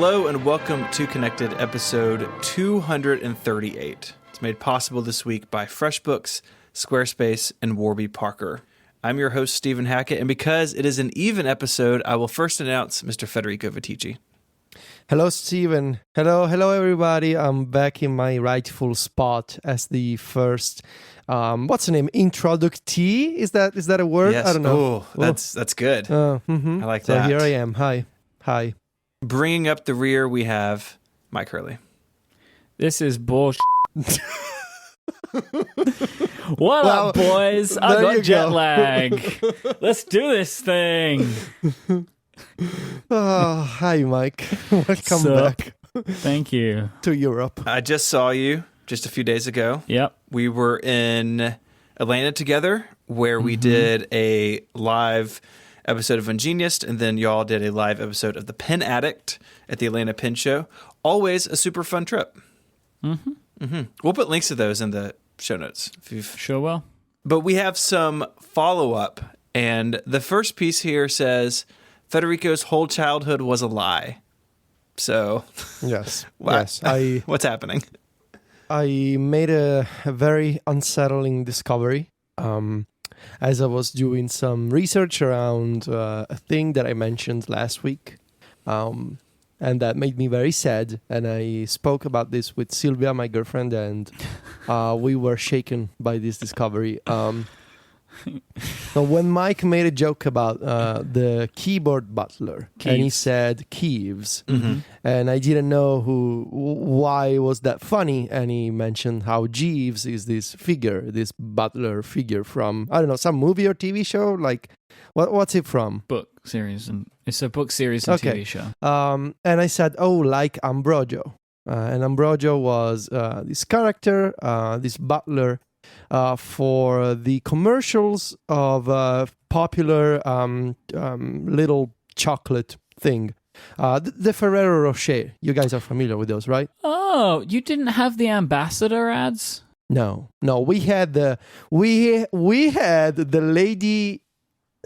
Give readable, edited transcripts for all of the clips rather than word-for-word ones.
Hello and welcome to Connected, episode 238. It's made possible this week by FreshBooks, Squarespace, and Warby Parker. I'm your host, Stephen Hackett, and because it is an even episode, I will first announce Mr. Federico Viticci. Hello, Stephen. Hello, everybody. I'm back in my rightful spot as the first, what's the name? Introductee? Is that a word? Yes. I don't know. Oh, that's good. I like so that. So here I am. Hi. Bringing up the rear, we have Myke Hurley. This is bullshit. What up, boys? I got jet lag. Let's do this thing. Oh, hi, Myke. Welcome back. Thank you. To Europe. I just saw you just a few days ago. Yep. We were in Atlanta together where we did a live episode of Ungeniused, and then y'all did a live episode of The Pen Addict at the Atlanta Pen Show. Always a super fun trip. We'll put links to those in the show notes. Sure will. But we have some follow-up, and the first piece here says, Federico's whole childhood was a lie. So, Yes. What's happening? I made a very unsettling discovery. As I was doing some research around a thing that I mentioned last week, and that made me very sad. And I spoke about this with Sylvia, my girlfriend, and we were shaken by this discovery. So when Myke made a joke about the keyboard butler, and he said Keeves, and I didn't know why was that funny, and he mentioned how Jeeves is this butler figure from, I don't know, some movie or TV show, like, what's it from? Book series, and it's a book series and TV show. And I said, oh, like Ambrogio. And Ambrogio was this character, this butler, for the commercials of popular little chocolate thing. The Ferrero Rocher. You guys are familiar with those, right? Oh, you didn't have the ambassador ads? No. We had the lady.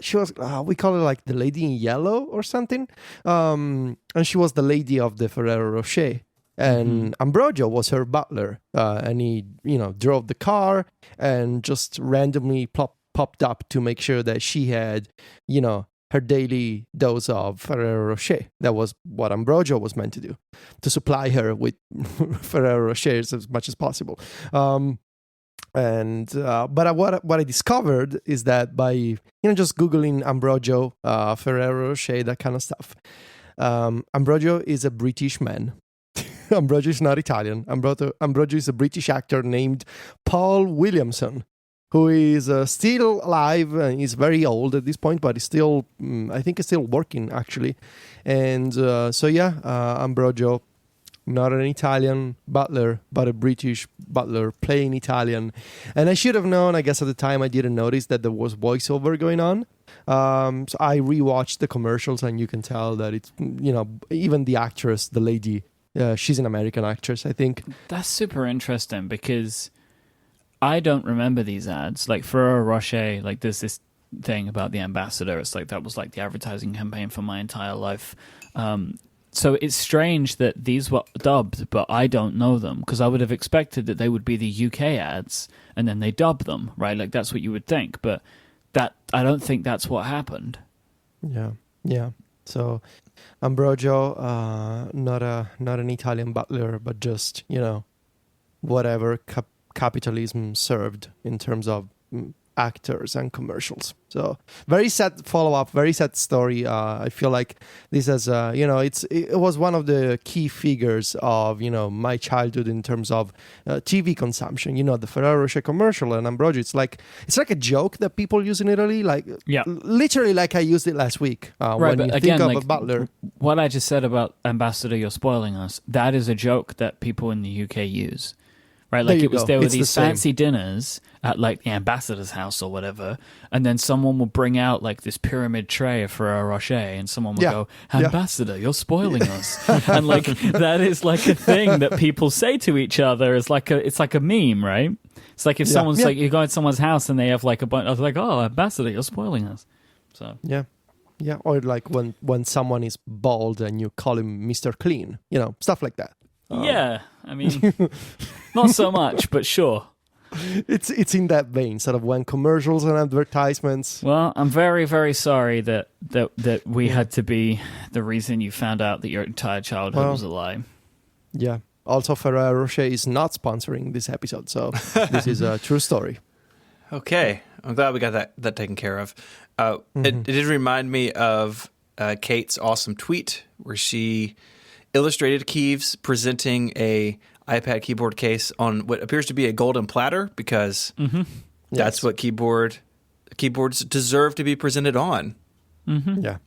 She was we call her like the lady in yellow or something. And she was the lady of the Ferrero Rocher. And Ambrogio was her butler, and he, drove the car and just randomly popped up to make sure that she had, her daily dose of Ferrero Rocher. That was what Ambrogio was meant to do, to supply her with Ferrero Rochers as much as possible. But what I discovered is that by just Googling Ambrogio, Ferrero Rocher, that kind of stuff, Ambrogio is a British man. Ambrogio is not Italian. Ambrogio is a British actor named Paul Williamson, who is still alive and he's very old at this point, but he's still, I think he's still working actually. And Ambrogio, not an Italian butler, but a British butler playing Italian. And I should have known, I guess at the time I didn't notice that there was voiceover going on. So I rewatched the commercials and you can tell that it's, even the actress, the lady, she's an American actress, I think. That's super interesting because I don't remember these ads. Like Ferrero Rocher, like there's this thing about the ambassador. It's like that was like the advertising campaign for my entire life. So it's strange that these were dubbed, but I don't know them because I would have expected that they would be the UK ads and then they dub them, right? Like that's what you would think, but I don't think that's what happened. Yeah. So Ambrogio, not an Italian butler, but just, whatever capitalism served in terms of actors and commercials. So very sad follow-up, very sad story. I feel like this is, it was one of the key figures of, my childhood in terms of TV consumption. The Ferrero Rocher commercial and Ambrogio. It's like a joke that people use in Italy. Like, literally like I used it last week. Right, when but you again, think of like, a butler. What I just said about Ambassador, you're spoiling us. That is a joke that people in the UK use. Right, like there were these fancy dinners at like the ambassador's house or whatever, and then someone will bring out like this pyramid tray of Ferrero Rocher, and someone will go, "Ambassador, you're spoiling us," and like that is like a thing that people say to each other. It's like a meme, right? It's like if someone's like you go to someone's house and they have like a bunch of like, "Oh, ambassador, you're spoiling us." So yeah. Yeah, or like when someone is bald and you call him Mr. Clean, stuff like that. Yeah, I mean, not so much, but sure. It's in that vein, sort of when commercials and advertisements. Well, I'm very, very sorry that we had to be the reason you found out that your entire childhood was a lie. Yeah. Also, Ferrero Rocher is not sponsoring this episode, so this is a true story. Okay, I'm glad we got that taken care of. It did remind me of Kate's awesome tweet where she illustrated Keeves presenting a iPad keyboard case on what appears to be a golden platter because that's what keyboards deserve to be presented on. Mm-hmm. Yeah.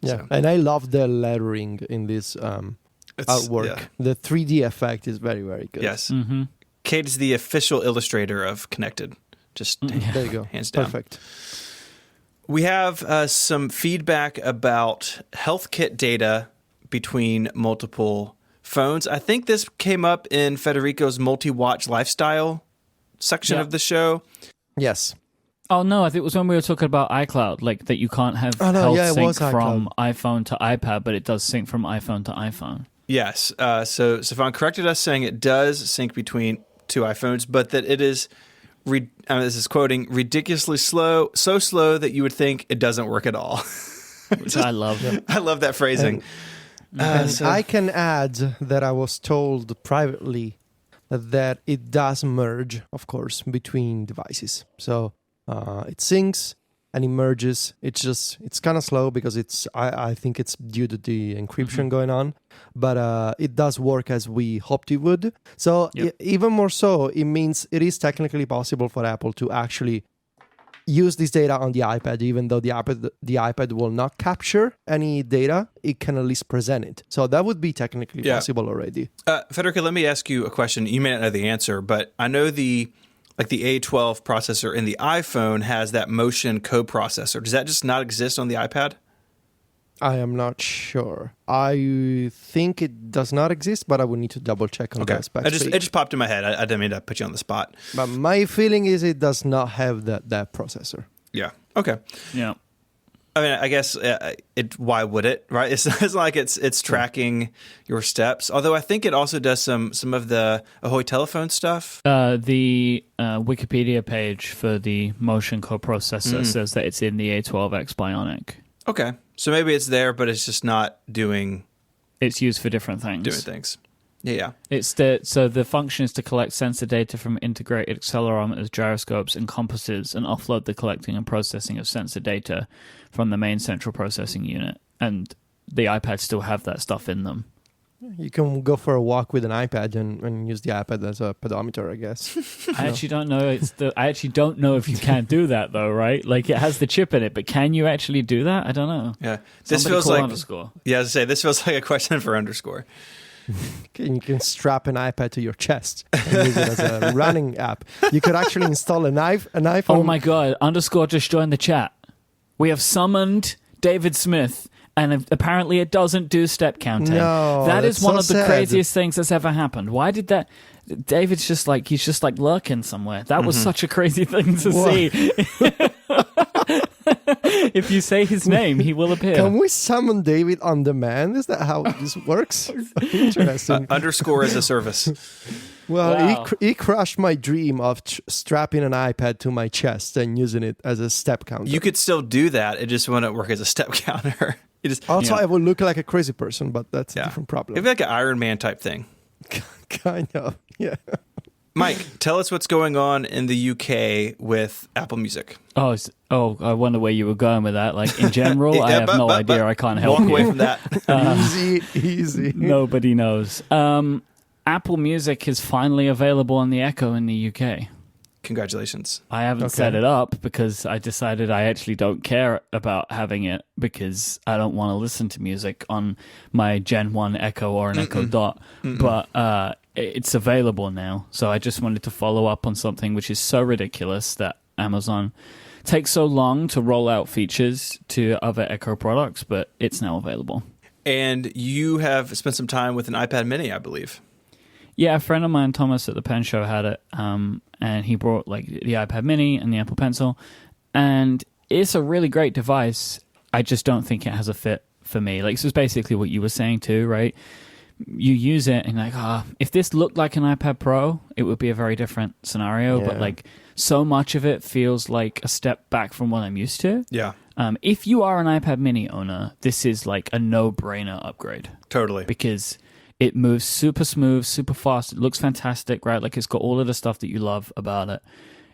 So. And I love the lettering in this artwork. Yeah. The 3D effect is very, very good. Yes. Mm-hmm. Kate is the official illustrator of Connected. Just there you go. Hands down. Perfect. We have some feedback about health kit data between multiple phones. I think this came up in Federico's multi-watch lifestyle section of the show. Yes. Oh, no, I think it was when we were talking about iCloud, like that you can't have health sync from iPhone to iPad, but it does sync from iPhone to iPhone. Yes. So Stefan corrected us saying it does sync between two iPhones, but that it is... this is quoting, ridiculously slow, so slow that you would think it doesn't work at all. Which I love. I love that phrasing. And I can add that I was told privately that it does merge, of course, between devices. So it syncs and it merges. It's kind of slow because I think it's due to the encryption going on, but it does work as we hoped it would. So even more so, it means it is technically possible for Apple to actually use this data on the iPad, even though the iPad will not capture any data, it can at least present it. So that would be technically possible already. Federico, let me ask you a question. You may not know the answer, but I know the A12 processor in the iPhone has that motion coprocessor. Does that just not exist on the iPad? I am not sure. I think it does not exist, but I would need to double check on the specs. It just popped in my head. I didn't mean to put you on the spot. But my feeling is it does not have that processor. Yeah. Okay. Yeah. I mean, I guess why would it, right? It's like it's tracking your steps. Although I think it also does some of the Ahoy telephone stuff. The Wikipedia page for the motion coprocessor says that it's in the A12X Bionic. Okay. So maybe it's there, but it's just not doing... It's used for different things. Yeah. So the function is to collect sensor data from integrated accelerometers, gyroscopes, and compasses, and offload the collecting and processing of sensor data from the main central processing unit. And the iPads still have that stuff in them. You can go for a walk with an iPad and use the iPad as a pedometer, I guess. I actually don't know. I actually don't know if you can do that though, right? Like it has the chip in it, but can you actually do that? I don't know. Yeah, this feels like underscore. Yeah, I was gonna say this feels like a question for underscore. You can strap an iPad to your chest and use it as a running app. You could actually install an iPhone. Oh my god! Underscore just joined the chat. We have summoned David Smith. And apparently it doesn't do step counting. No, that is one of the sad. craziest things that's ever happened. Why did that? David's just like, he's just like lurking somewhere. That was such a crazy thing to see. If you say his name, he will appear. Can we summon David on demand? Is that how this works? Interesting. Underscore as a service. Well, wow. he crushed my dream of strapping an iPad to my chest and using it as a step counter. You could still do that. It just wouldn't work as a step counter. I would look like a crazy person, but that's a different problem. It'd be like an Iron Man type thing. Kind of, yeah. Myke, tell us what's going on in the UK with Apple Music. Oh, I wonder where you were going with that. Like in general, I have no idea. I can't help you. Walk away from that. Easy. Nobody knows. Apple Music is finally available on the Echo in the UK. Congratulations. I haven't set it up because I decided I actually don't care about having it because I don't want to listen to music on my Gen 1 Echo or an Echo Dot. But it's available now. So I just wanted to follow up on something which is so ridiculous that Amazon takes so long to roll out features to other Echo products, but it's now available. And you have spent some time with an iPad mini, I believe. Yeah, a friend of mine, Thomas, at the Pen Show had it, and he brought like the iPad mini and the Apple Pencil, and it's a really great device. I just don't think it has a fit for me. Like, this is basically what you were saying too, right? You use it and like, if this looked like an iPad Pro, it would be a very different scenario. But like, so much of it feels like a step back from what I'm used to. Yeah. If you are an iPad mini owner, this is like a no-brainer upgrade. Totally. Because it moves super smooth, super fast. It looks fantastic, right? Like, it's got all of the stuff that you love about it.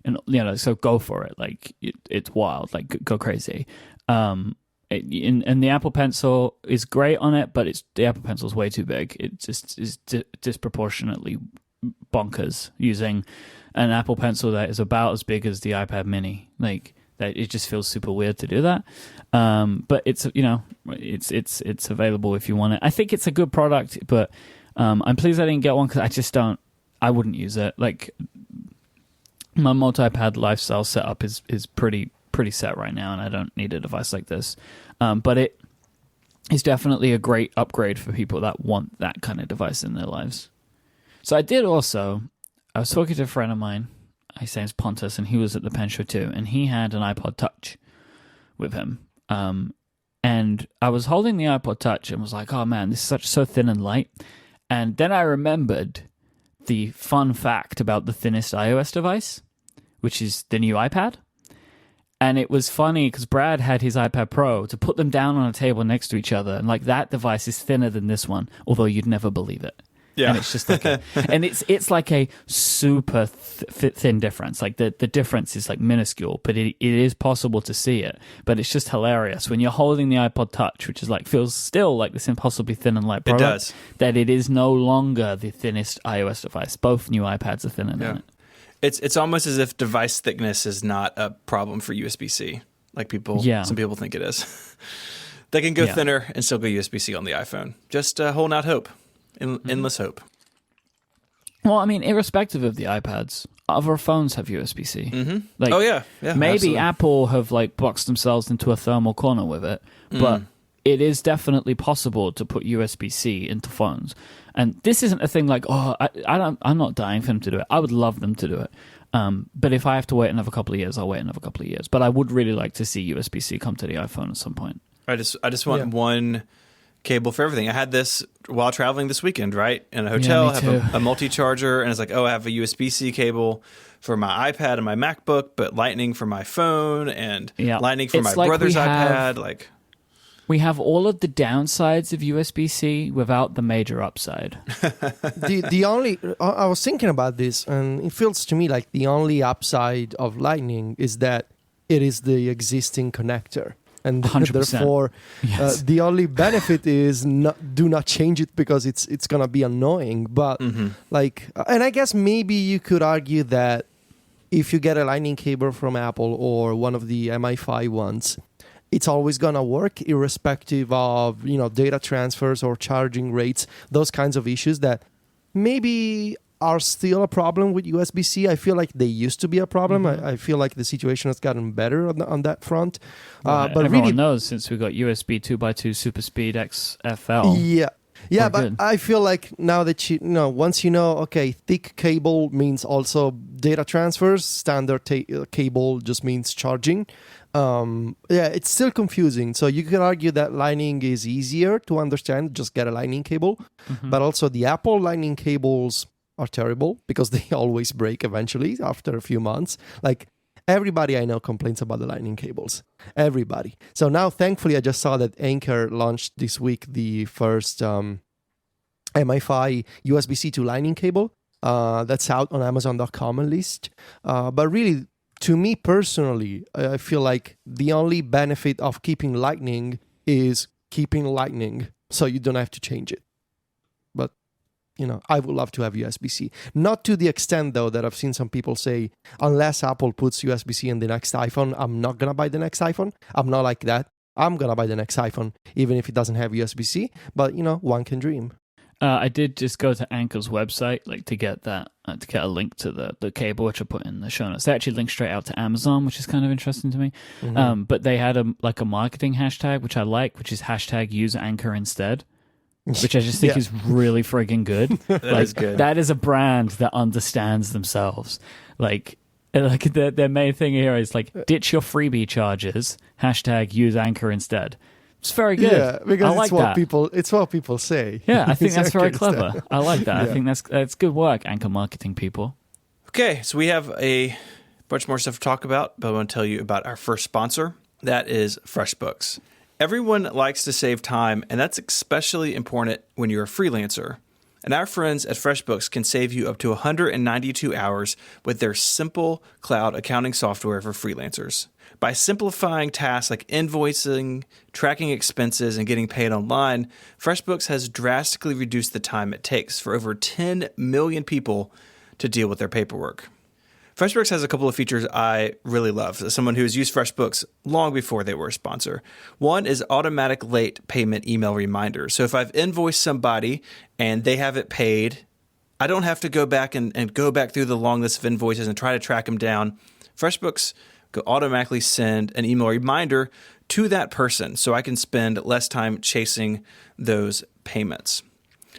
And, you know, so go for it. Like, it's wild. Like, go crazy. And the Apple Pencil is great on it, but the Apple Pencil is way too big. It just is disproportionately bonkers using an Apple Pencil that is about as big as the iPad mini. Like, that it just feels super weird to do that. But it's, you know, it's available if you want it. I think it's a good product, but I'm pleased I didn't get one because I wouldn't use it. Like, my multi-pad lifestyle setup is pretty set right now, and I don't need a device like this. But it is definitely a great upgrade for people that want that kind of device in their lives. So I was talking to a friend of mine, his name's Pontus, and he was at the Pen Show too, and he had an iPod Touch with him. And I was holding the iPod Touch and was like, oh man, this is so thin and light. And then I remembered the fun fact about the thinnest iOS device, which is the new iPad. And it was funny because Brad had his iPad Pro to put them down on a table next to each other. And like, that device is thinner than this one, although you'd never believe it. Yeah. And it's just like and it's like a super thin difference. Like the difference is like minuscule, but it is possible to see it. But it's just hilarious when you're holding the iPod Touch, which is like, feels still like this impossibly thin and light product. It does. That it is no longer the thinnest iOS device. Both new iPads are thinner than it. It's almost as if device thickness is not a problem for USB-C, like some people think it is. They can go thinner and still go USB-C on the iPhone. Just holding out hope, endless hope. Well, I mean, irrespective of the iPads, other phones have USB-C. Mm-hmm. Like, maybe absolutely. Apple have like boxed themselves into a thermal corner with it, but it is definitely possible to put USB-C into phones. And this isn't a thing like, I'm not dying for them to do it. I would love them to do it. But if I have to wait another couple of years, I'll wait another couple of years. But I would really like to see USB-C come to the iPhone at some point. I just want one cable for everything. I had this while traveling this weekend, right? In a hotel, I have a multi-charger, and it's like, I have a USB-C cable for my iPad and my MacBook, but Lightning for my phone, and Lightning for my brother's iPad. We have all of the downsides of USB-C without the major upside. The only I was thinking about this, and it feels to me like the only upside of Lightning is that it is the existing connector, and 100%. Therefore, the only benefit is do not change it because it's gonna be annoying. But and I guess maybe you could argue that if you get a Lightning cable from Apple or one of the MI5 ones, it's always going to work irrespective of, data transfers or charging rates, those kinds of issues that maybe are still a problem with USB-C. I feel like they used to be a problem. I feel like the situation has gotten better on that front. Right. But everyone knows since we got USB 2x2 Super Speed XFL. Yeah, but good. I feel like now that once thick cable means also data transfers, standard cable just means charging. It's still confusing. So you could argue that Lightning is easier to understand, just get a Lightning cable. But also the Apple Lightning cables are terrible because they always break eventually after a few months. Like, everybody I know complains about the Lightning cables. Everybody. So now, thankfully, I just saw that Anker launched this week the first MI5 USB-C to Lightning cable. That's out on Amazon.com at least. But really, to me personally, I feel like the only benefit of keeping Lightning is keeping Lightning, so you don't have to change it. But, I would love to have USB-C. Not to the extent, though, that I've seen some people say, unless Apple puts USB-C in the next iPhone, I'm not going to buy the next iPhone. I'm not like that. I'm going to buy the next iPhone, even if it doesn't have USB-C. But, one can dream. I did just go to Anker's website, to get that, to get a link to the cable, which I put in the show notes. They actually link straight out to Amazon, which is kind of interesting to me. But they had a marketing hashtag, which I like, which is hashtag use Anker instead, which I just think is really friggin' good. That is good. That is a brand that understands themselves. Like their main thing here is like ditch your freebie charges. # use Anchor instead. It's very good. Yeah, because I like that. It's what people say. Yeah, I think Use that's very Anchor clever. instead. I like that. Yeah. I think that's good work, Anchor marketing people. Okay, so we have a bunch more stuff to talk about, but I want to tell you about our first sponsor. That is FreshBooks. Everyone likes to save time, and that's especially important when you're a freelancer. And our friends at FreshBooks can save you up to 192 hours with their simple cloud accounting software for freelancers. By simplifying tasks like invoicing, tracking expenses, and getting paid online, FreshBooks has drastically reduced the time it takes for over 10 million people to deal with their paperwork. FreshBooks has a couple of features I really love, as someone who has used FreshBooks long before they were a sponsor. One is automatic late payment email reminders. So if I've invoiced somebody and they have it paid, I don't have to go back and go back through the long list of invoices and try to track them down. FreshBooks will automatically send an email reminder to that person so I can spend less time chasing those payments.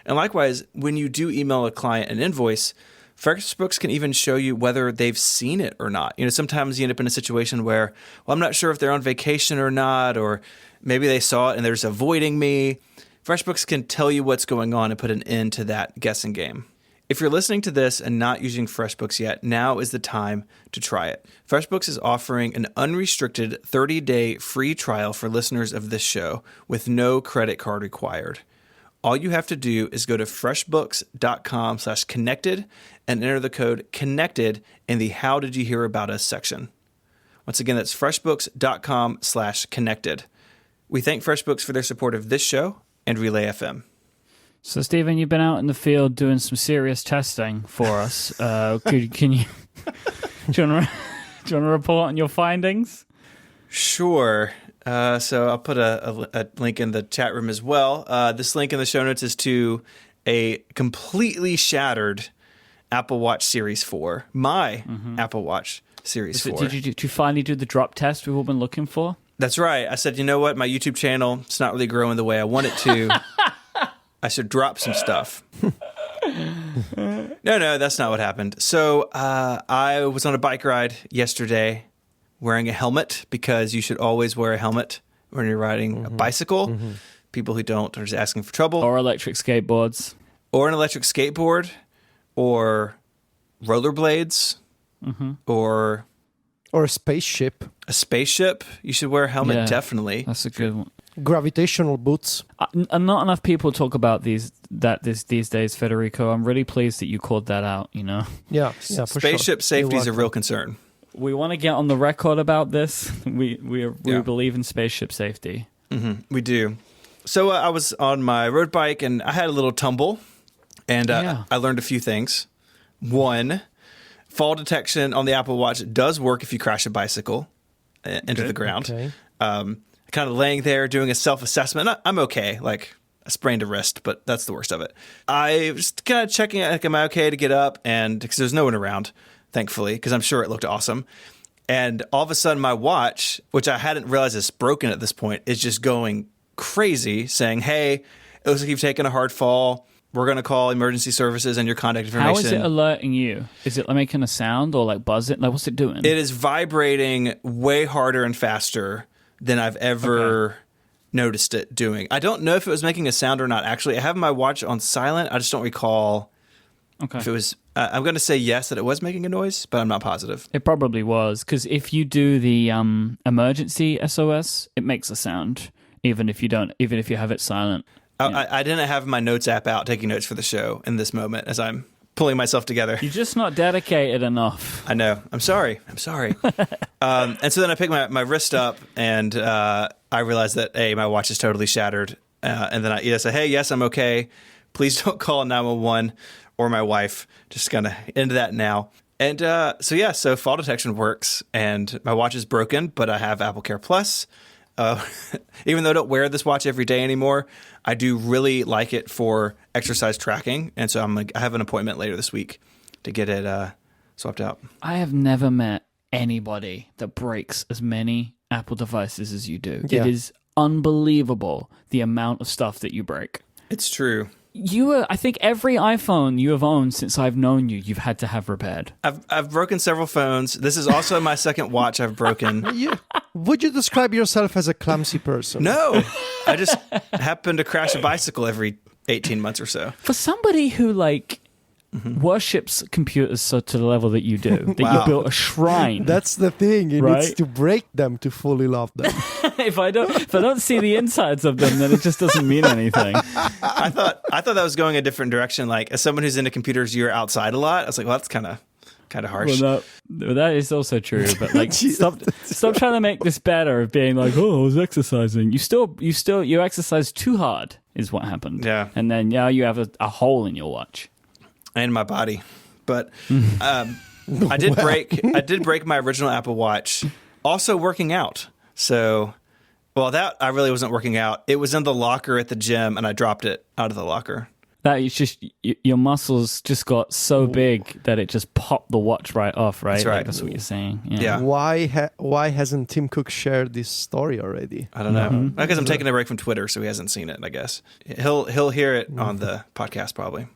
And likewise, when you do email a client an invoice, FreshBooks can even show you whether they've seen it or not. Sometimes you end up in a situation where, well, I'm not sure if they're on vacation or not, or maybe they saw it and they're just avoiding me. FreshBooks can tell you what's going on and put an end to that guessing game. If you're listening to this and not using FreshBooks yet, now is the time to try it. FreshBooks is offering an unrestricted 30-day free trial for listeners of this show with no credit card required. All you have to do is go to freshbooks.com/connected and enter the code CONNECTED in the How Did You Hear About Us section. Once again, that's freshbooks.com/connected. We thank FreshBooks for their support of this show and Relay FM. So, Stephen, you've been out in the field doing some serious testing for us. Can you do you want to report on your findings? Sure. So I'll put a link in the chat room as well. This link in the show notes is to a completely shattered Apple Watch Series 4. My Apple Watch Series 4. Did you finally do the drop test we've all been looking for? That's right. I said, you know what? My YouTube channel, it's not really growing the way I want it to. I should drop some stuff. No, that's not what happened. So I was on a bike ride yesterday wearing a helmet, because you should always wear a helmet when you're riding a bicycle. People who don't are just asking for trouble. Or electric skateboards. Or an electric skateboard. Or rollerblades. Or a spaceship. a spaceship. You should wear a helmet, Yeah, definitely. That's a good one. Gravitational boots. And not enough people talk about these days, Federico. I'm really pleased that you called that out, Yeah, for Spaceship sure. safety is a You're real concern. We want to get on the record about this. We believe in spaceship safety. We do. So I was on my road bike and I had a little tumble, and I learned a few things. One, fall detection on the Apple Watch does work if you crash a bicycle into the ground. Okay. Kind of laying there doing a self-assessment. I'm okay. Like, I sprained a wrist, but that's the worst of it. I was kind of checking, like, am I okay to get up? And because there's no one around, thankfully, because I'm sure it looked awesome. And all of a sudden, my watch, which I hadn't realized is broken at this point, is just going crazy, saying, hey, it looks like you've taken a hard fall. We're going to call emergency services and your contact information. How is it alerting you? Is it making a sound or like buzzing? Like, what's it doing? It is vibrating way harder and faster than I've ever noticed it doing. I don't know if it was making a sound or not. Actually, I have my watch on silent. I just don't recall if it was. I'm going to say yes, that it was making a noise, but I'm not positive. It probably was, because if you do the emergency SOS, it makes a sound, even if you have it silent. I didn't have my notes app out taking notes for the show in this moment as I'm pulling myself together. You're just not dedicated enough. I know. I'm sorry. And so then I picked my wrist up, and I realized that, A, my watch is totally shattered. And then I said, hey, yes, I'm okay. Please don't call 911 or my wife. Just going to end that now. And so fall detection works, and my watch is broken, but I have Apple Care Plus. Even though I don't wear this watch every day anymore, I do really like it for exercise tracking. And so I have an appointment later this week to get it swapped out. I have never met anybody that breaks as many Apple devices as you do. Yeah. It is unbelievable the amount of stuff that you break. It's true. I think every iPhone you have owned since I've known you, you've had to have repaired. I've broken several phones. This is also my second watch I've broken. Would you describe yourself as a clumsy person? No, I just happen to crash a bicycle every 18 months or so. For somebody who worships computers so to the level that you do, that you built a shrine. That's the thing. You right? need to break them to fully love them. if I don't see the insides of them, then it just doesn't mean anything. I thought that was going a different direction. Like, as someone who's into computers, you're outside a lot. I was like, well, that's kind of harsh. Well, that is also true. But like, stop trying to make this better of being like, oh, I was exercising. You exercise too hard is what happened. Yeah. And then now you have a hole in your watch. And my body. But I did break my original Apple Watch also working out. So, well, that I really wasn't working out. It was in the locker at the gym, and I dropped it out of the locker. That it's just your muscles just got so big that it just popped the watch right off, right? That's right. Like, that's what you're saying. Yeah. Why hasn't Tim Cook shared this story already? I don't know. Because I'm taking a break from Twitter, so he hasn't seen it, I guess. He'll hear it on the podcast probably.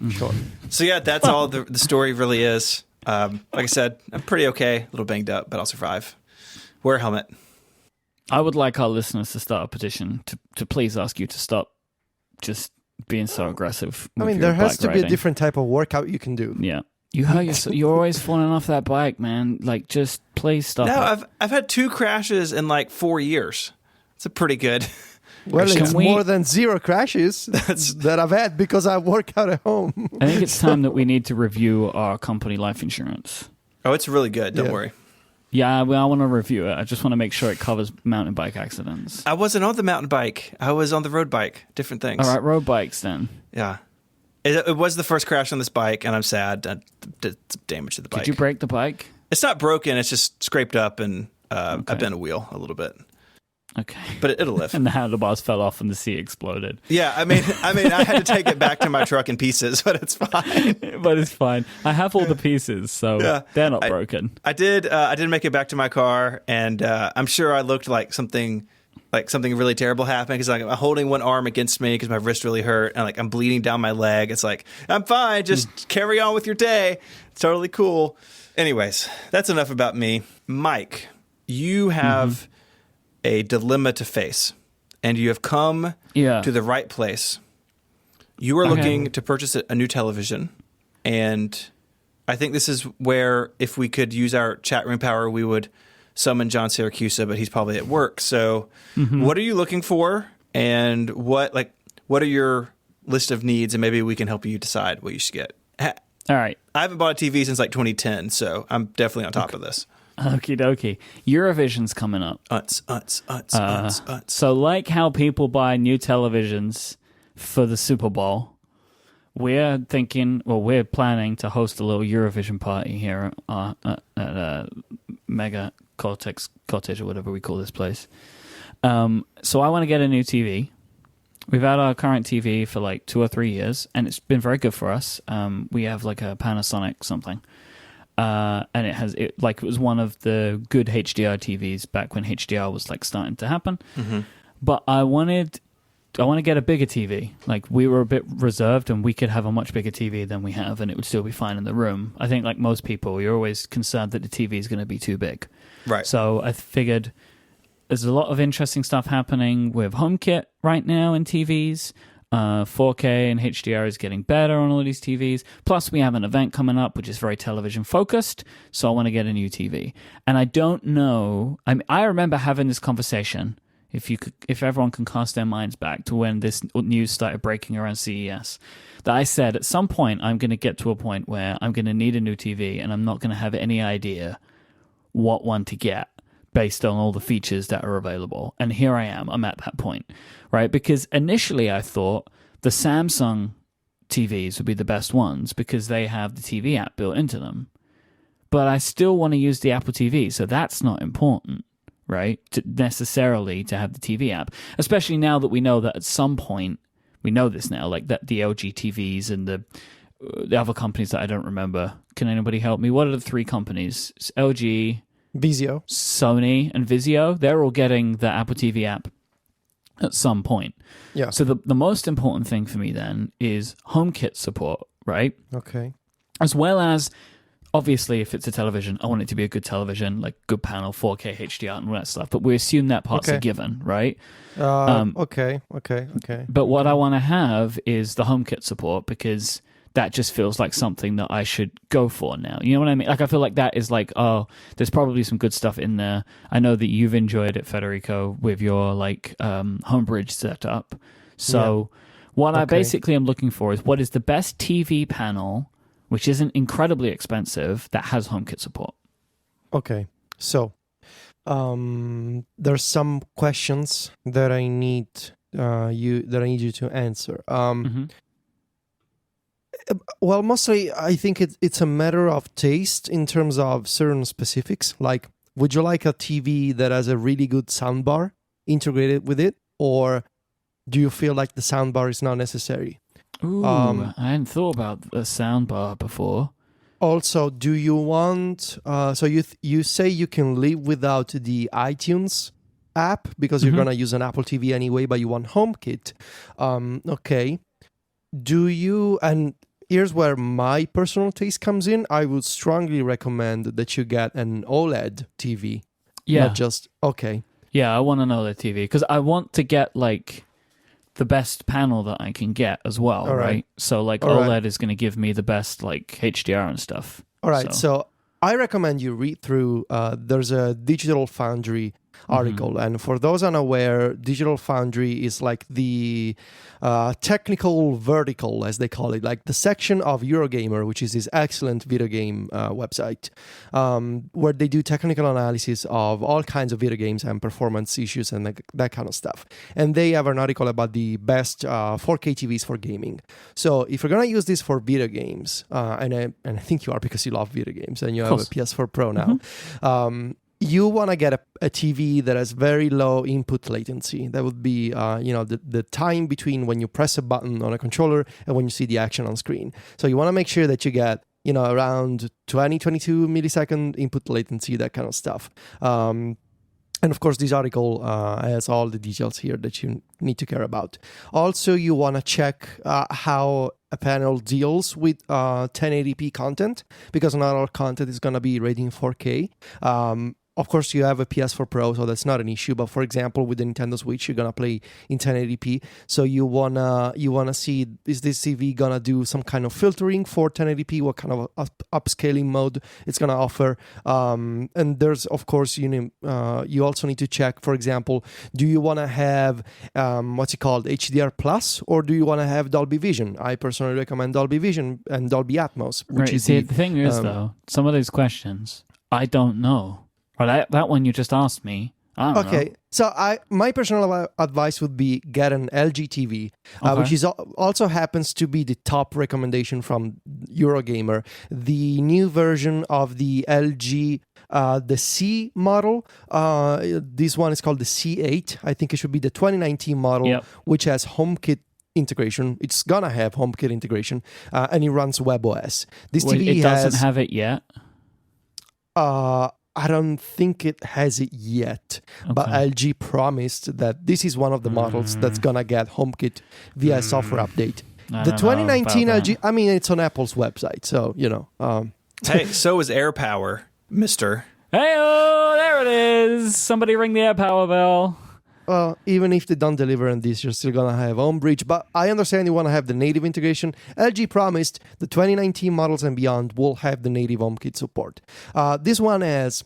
Sure. So yeah, that's all the story really is. Like I said, I'm pretty okay, a little banged up, but I'll survive. Wear a helmet. I would like our listeners to start a petition to please ask you to stop just being so aggressive. I mean, there has to be a different type of workout you can do. Yeah. You hurt yourself. You're always falling off that bike, man. Like, just please stop. No, I've had 2 crashes in like 4 years. It's a pretty good. Well, it's more than 0 crashes that I've had because I work out at home. I think it's time that we need to review our company life insurance. Oh, it's really good. Don't worry. Yeah, well, I want to review it. I just want to make sure it covers mountain bike accidents. I wasn't on the mountain bike. I was on the road bike. Different things. All right, road bikes then. Yeah. It was the first crash on this bike, and I'm sad. I did some damage to the bike. Did you break the bike? It's not broken. It's just scraped up, and I bent a wheel a little bit. Okay. But it'll live. And the handlebars fell off and the seat exploded. Yeah, I mean, I had to take it back to my truck in pieces, but it's fine. But it's fine. I have all the pieces, so they're not broken. I did make it back to my car, and I'm sure I looked like something really terrible happened because I'm holding one arm against me because my wrist really hurt, and like I'm bleeding down my leg. It's like, I'm fine. Just carry on with your day. It's totally cool. Anyways, that's enough about me. Myke, you have a dilemma to face, and you have come to the right place. You are looking to purchase a new television, and I think this is where, if we could use our chat room power, we would summon John Siracusa, but he's probably at work. So what are you looking for, and what are your list of needs, and maybe we can help you decide what you should get. All right. I haven't bought a TV since like 2010, so I'm definitely on top of this. Okie dokie. Eurovision's coming up. So like how people buy new televisions for the Super Bowl, we're planning to host a little Eurovision party here at Mega Cortex Cottage, or whatever we call this place. So I want to get a new TV. We've had our current TV for like 2 or 3 years, and it's been very good for us. We have like a Panasonic something. And it was one of the good HDR TVs back when HDR was like starting to happen. But I want to get a bigger TV. Like, we were a bit reserved, and we could have a much bigger TV than we have, and it would still be fine in the room. I think, like most people, you're always concerned that the TV is going to be too big. Right. So I figured there's a lot of interesting stuff happening with HomeKit right now in TVs. 4K and HDR is getting better on all these TVs. Plus, we have an event coming up which is very television focused, so I want to get a new TV. And I don't know. I remember having this conversation. If everyone can cast their minds back to when this news started breaking around CES, that I said at some point I'm going to get to a point where I'm going to need a new TV, and I'm not going to have any idea what one to get based on all the features that are available. And here I am. I'm at that point, right? Because initially I thought the Samsung TVs would be the best ones because they have the TV app built into them. But I still want to use the Apple TV, so that's not important, right? Necessarily to have the TV app, especially now that we know that at some point, we know this now, like that the LG TVs and the other companies that I don't remember. Can anybody help me? What are the 3 companies? It's LG, Vizio, Sony, and Vizio. They're all getting the Apple TV app at some point. Yeah. So the most important thing for me then is HomeKit support, right? Okay. As well as, obviously, if it's a television, I want it to be a good television, like good panel, 4K HDR and all that stuff. But we assume that part's a given, right? Okay. But what I want to have is the HomeKit support, because that just feels like something that I should go for now. You know what I mean? Like, I feel like that is like, oh, there's probably some good stuff in there. I know that you've enjoyed it, Federico, with your like Homebridge setup. So what I basically am looking for is what is the best TV panel, which isn't incredibly expensive, that has HomeKit support. Okay. So there's some questions that I need you to answer. Well, mostly I think it's a matter of taste in terms of certain specifics. Like, would you like a TV that has a really good soundbar integrated with it, or do you feel like the soundbar is not necessary? Ooh, I hadn't thought about the soundbar before. Also, do you want? So you say you can live without the iTunes app because you're gonna use an Apple TV anyway, but you want HomeKit. Okay. Do you? And here's where my personal taste comes in. I would strongly recommend that you get an OLED TV. Yeah. Not just okay. Yeah, I want an OLED TV because I want to get like the best panel that I can get as well, right? So like OLED is going to give me the best like HDR and stuff. All right. So I recommend you read through. There's a Digital Foundry article, and for those unaware, Digital Foundry is like the technical vertical, as they call it, like the section of Eurogamer, which is this excellent video game website, where they do technical analysis of all kinds of video games and performance issues and that kind of stuff. And they have an article about the best 4K TVs for gaming. So if you're gonna use this for video games, and I think you are because you love video games and you have a PS4 Pro now. You want to get a TV that has very low input latency. That would be, the time between when you press a button on a controller and when you see the action on screen. So you want to make sure that you get, around 22 millisecond input latency, that kind of stuff. And of course, this article has all the details here that you need to care about. Also, you want to check how a panel deals with 1080p content, because not all content is going to be rated in 4K. Of course, you have a PS4 Pro, so that's not an issue. But for example, with the Nintendo Switch, you're gonna play in 1080p. So you wanna see, is this TV gonna do some kind of filtering for 1080p? What kind of upscaling mode it's gonna offer? And there's, of course, you also need to check. For example, do you wanna have HDR Plus, or do you wanna have Dolby Vision? I personally recommend Dolby Vision and Dolby Atmos. Which is the thing is, though, some of those questions I don't know. Right, that one you just asked me. I don't know. So my personal advice would be get an LG TV, which is also happens to be the top recommendation from Eurogamer. The new version of the LG, the C model, this one is called the C8. I think it should be the 2019 model, which has HomeKit integration. It's gonna have HomeKit integration, and it runs WebOS. This TV doesn't have it yet. I don't think it has it yet, but LG promised that this is one of the models that's gonna get HomeKit via software update. The 2019 LG, I mean, it's on Apple's website, so Hey, so is AirPower, Mister. Hey-oh, there it is. Somebody ring the AirPower bell. Well, even if they don't deliver on this, you're still going to have Homebridge. But I understand you want to have the native integration. LG promised the 2019 models and beyond will have the native HomeKit support. This one has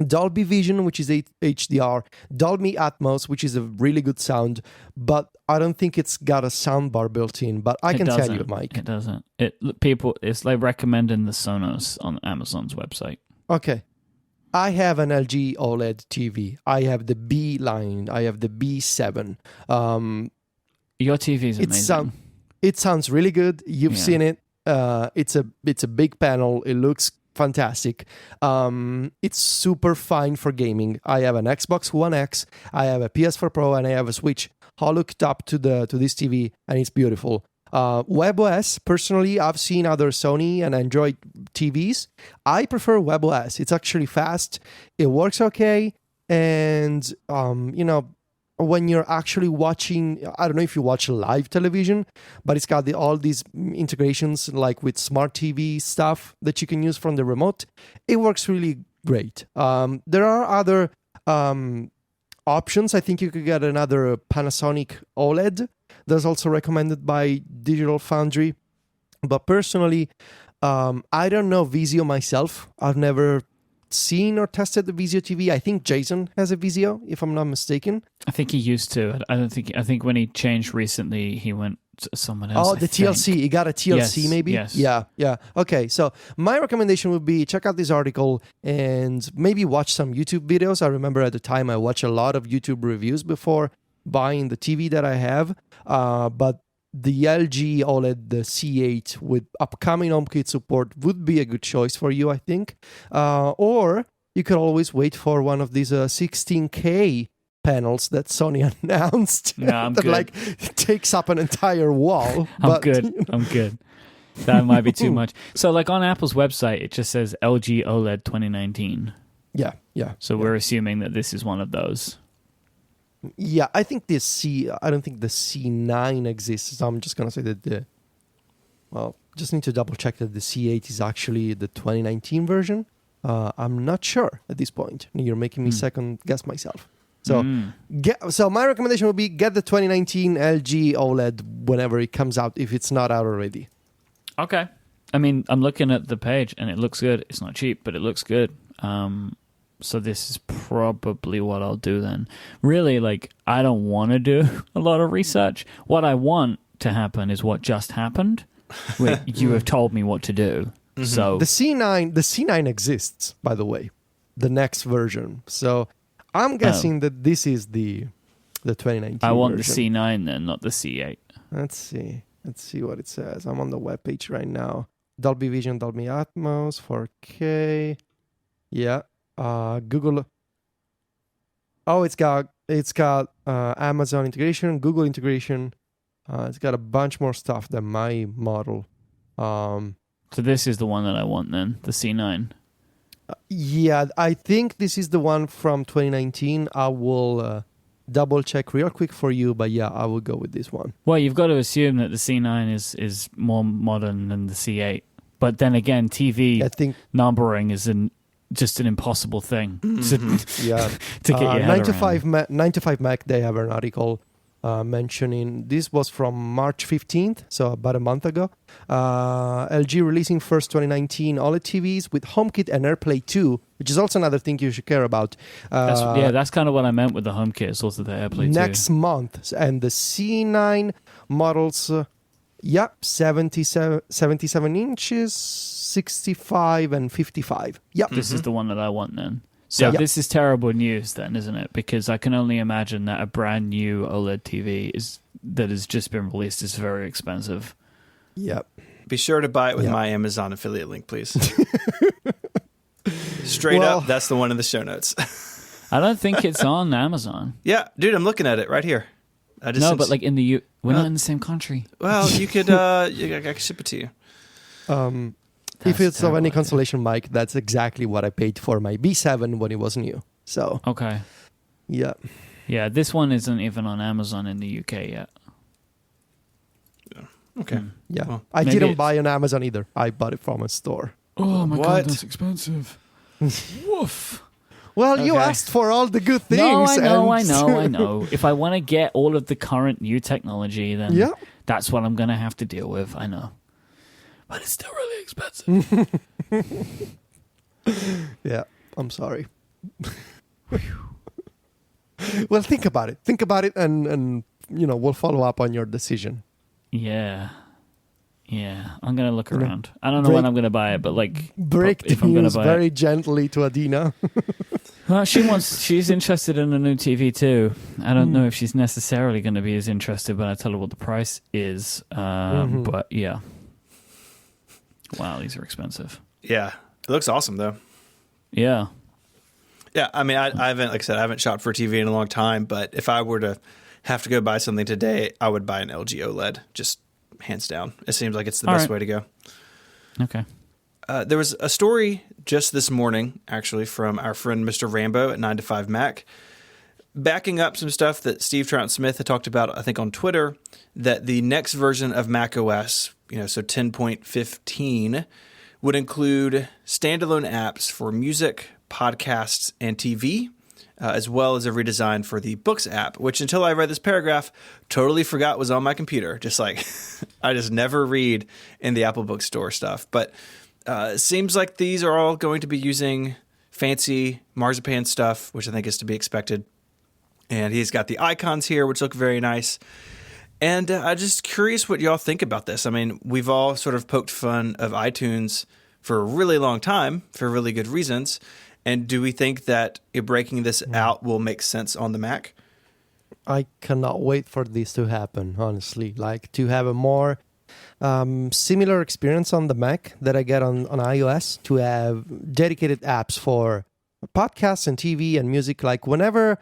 Dolby Vision, which is HDR, Dolby Atmos, which is a really good sound, but I don't think it's got a soundbar built in. But I can tell you, Myke. It doesn't. It's like recommending the Sonos on Amazon's website. Okay. I have an LG OLED TV. I have the B line. I have the B7. Your TV is amazing. It sounds really good. You've seen it. It's a big panel. It looks fantastic. It's super fine for gaming. I have an Xbox One X. I have a PS4 Pro, and I have a Switch all hooked up to this TV, and it's beautiful. WebOS, personally, I've seen other Sony and Android TVs. I prefer WebOS. It's actually fast. It works okay. And, when you're actually watching, I don't know if you watch live television, but it's got all these integrations like with smart TV stuff that you can use from the remote. It works really great. There are other options. I think you could get another Panasonic OLED. That's also recommended by Digital Foundry. But personally, I don't know Vizio myself. I've never seen or tested the Vizio TV. I think Jason has a Vizio, if I'm not mistaken. I think he used to. I think when he changed recently, he went to someone else. Oh, the TLC. He got a TLC, Yes, maybe? yes. Yeah. Okay, so my recommendation would be check out this article and maybe watch some YouTube videos. I remember at the time I watched a lot of YouTube reviews before buying the TV that I have. But the LG OLED, the C8 with upcoming HomeKit support would be a good choice for you, I think. Or you could always wait for one of these 16K panels that Sony announced. No, I'm that good. like takes up an entire wall. I'm good. That might be too much. So like on Apple's website, it just says LG OLED 2019. Yeah. So we're assuming that this is one of those. Yeah, I think I don't think the C9 exists. So I'm just going to say that just need to double check that the C8 is actually the 2019 version. I'm not sure at this point. You're making me second guess myself. So, so my recommendation would be get the 2019 LG OLED whenever it comes out, if it's not out already. Okay. I mean, I'm looking at the page and it looks good. It's not cheap, but it looks good. So this is probably what I'll do then. Really, like, I don't want to do a lot of research. What I want to happen is what just happened. Wait, you have told me what to do. Mm-hmm. So the C9 exists, by the way, the next version. So I'm guessing that this is the 2019 I want version. the C9 then, not the C8. Let's see what it says. I'm on the webpage right now. Dolby Vision, Dolby Atmos, 4K. Yeah. Google. Oh, it's got Amazon integration, Google integration. It's got a bunch more stuff than my model. So this is the one that I want then, the C9. Yeah, I think this is the one from 2019. I will double check real quick for you, but yeah, I will go with this one. Well, you've got to assume that the C9 is more modern than the C8. But then again, TV numbering is just an impossible thing to get your head 9 to 5 Mac, they have an article mentioning, this was from March 15th, so about a month ago. LG releasing first 2019 OLED TVs with HomeKit and AirPlay 2, which is also another thing you should care about. That's kind of what I meant with the HomeKit, is also the AirPlay 2. Next month. And the C9 models, 77 inches, 65 and 55. Yep. This is the one that I want then. So this is terrible news then, isn't it? Because I can only imagine that a brand new OLED TV that has just been released is very expensive. Yep. Be sure to buy it with my Amazon affiliate link, please. Straight up, that's the one in the show notes. I don't think it's on Amazon. Yeah, dude, I'm looking at it right here. But like in the we're not in the same country. Well, you could I could ship it to you. If it's of any consolation, Myke, that's exactly what I paid for my B7 when it was new. So okay, yeah. This one isn't even on Amazon in the UK yet. Yeah. Okay. Yeah, well, I didn't buy on Amazon either. I bought it from a store. Oh my god, that's expensive. Woof. Well, you asked for all the good things. No, I know. If I want to get all of the current new technology, then that's what I'm going to have to deal with. I know. But it's still really expensive. Yeah, I'm sorry. Well, think about it. Think about it, and we'll follow up on your decision. Yeah, I'm going to look around. I don't know when I'm going to buy it, but break the news very gently to Adina. Well, she's interested in a new TV too. I don't know if she's necessarily going to be as interested when I tell her what the price is. But yeah. Wow, these are expensive. Yeah. It looks awesome though. Yeah. Yeah, I mean, I haven't, like I said, I haven't shopped for a TV in a long time, but if I were to have to go buy something today, I would buy an LG OLED, just hands down. It seems like it's the best way to go. Okay. There was a story just this morning, actually, from our friend Mr. Rambo at 9 to 5 Mac. backing up some stuff that Steve Trout Smith had talked about, I think on Twitter, that the next version of macOS, so 10.15, would include standalone apps for music, podcasts, and TV, as well as a redesign for the Books app, which until I read this paragraph, totally forgot was on my computer. Just like I just never read in the Apple Bookstore stuff. But it seems like these are all going to be using fancy marzipan stuff, which I think is to be expected. And he's got the icons here, which look very nice. And I'm just curious what y'all think about this. I mean, we've all sort of poked fun of iTunes for a really long time for really good reasons. And do we think that breaking this out will make sense on the Mac? I cannot wait for this to happen, honestly. Like, to have a more similar experience on the Mac that I get on iOS, to have dedicated apps for podcasts and TV and music. Like, whenever,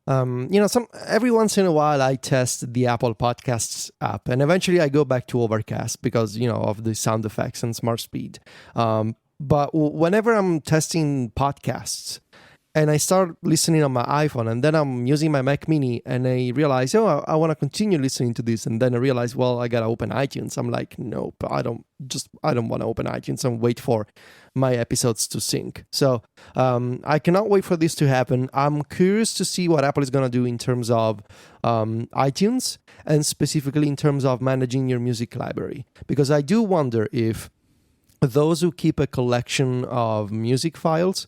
every once in a while I test the Apple Podcasts app, and eventually I go back to Overcast because, of the sound effects and smart speed. But whenever I'm testing podcasts and I start listening on my iPhone and then I'm using my Mac Mini and I realize, I want to continue listening to this. And then I realize, well, I got to open iTunes. I'm like, nope, I don't want to open iTunes and wait for my episodes to sync. So I cannot wait for this to happen. I'm curious to see what Apple is going to do in terms of iTunes and specifically in terms of managing your music library. Because I do wonder if those who keep a collection of music files,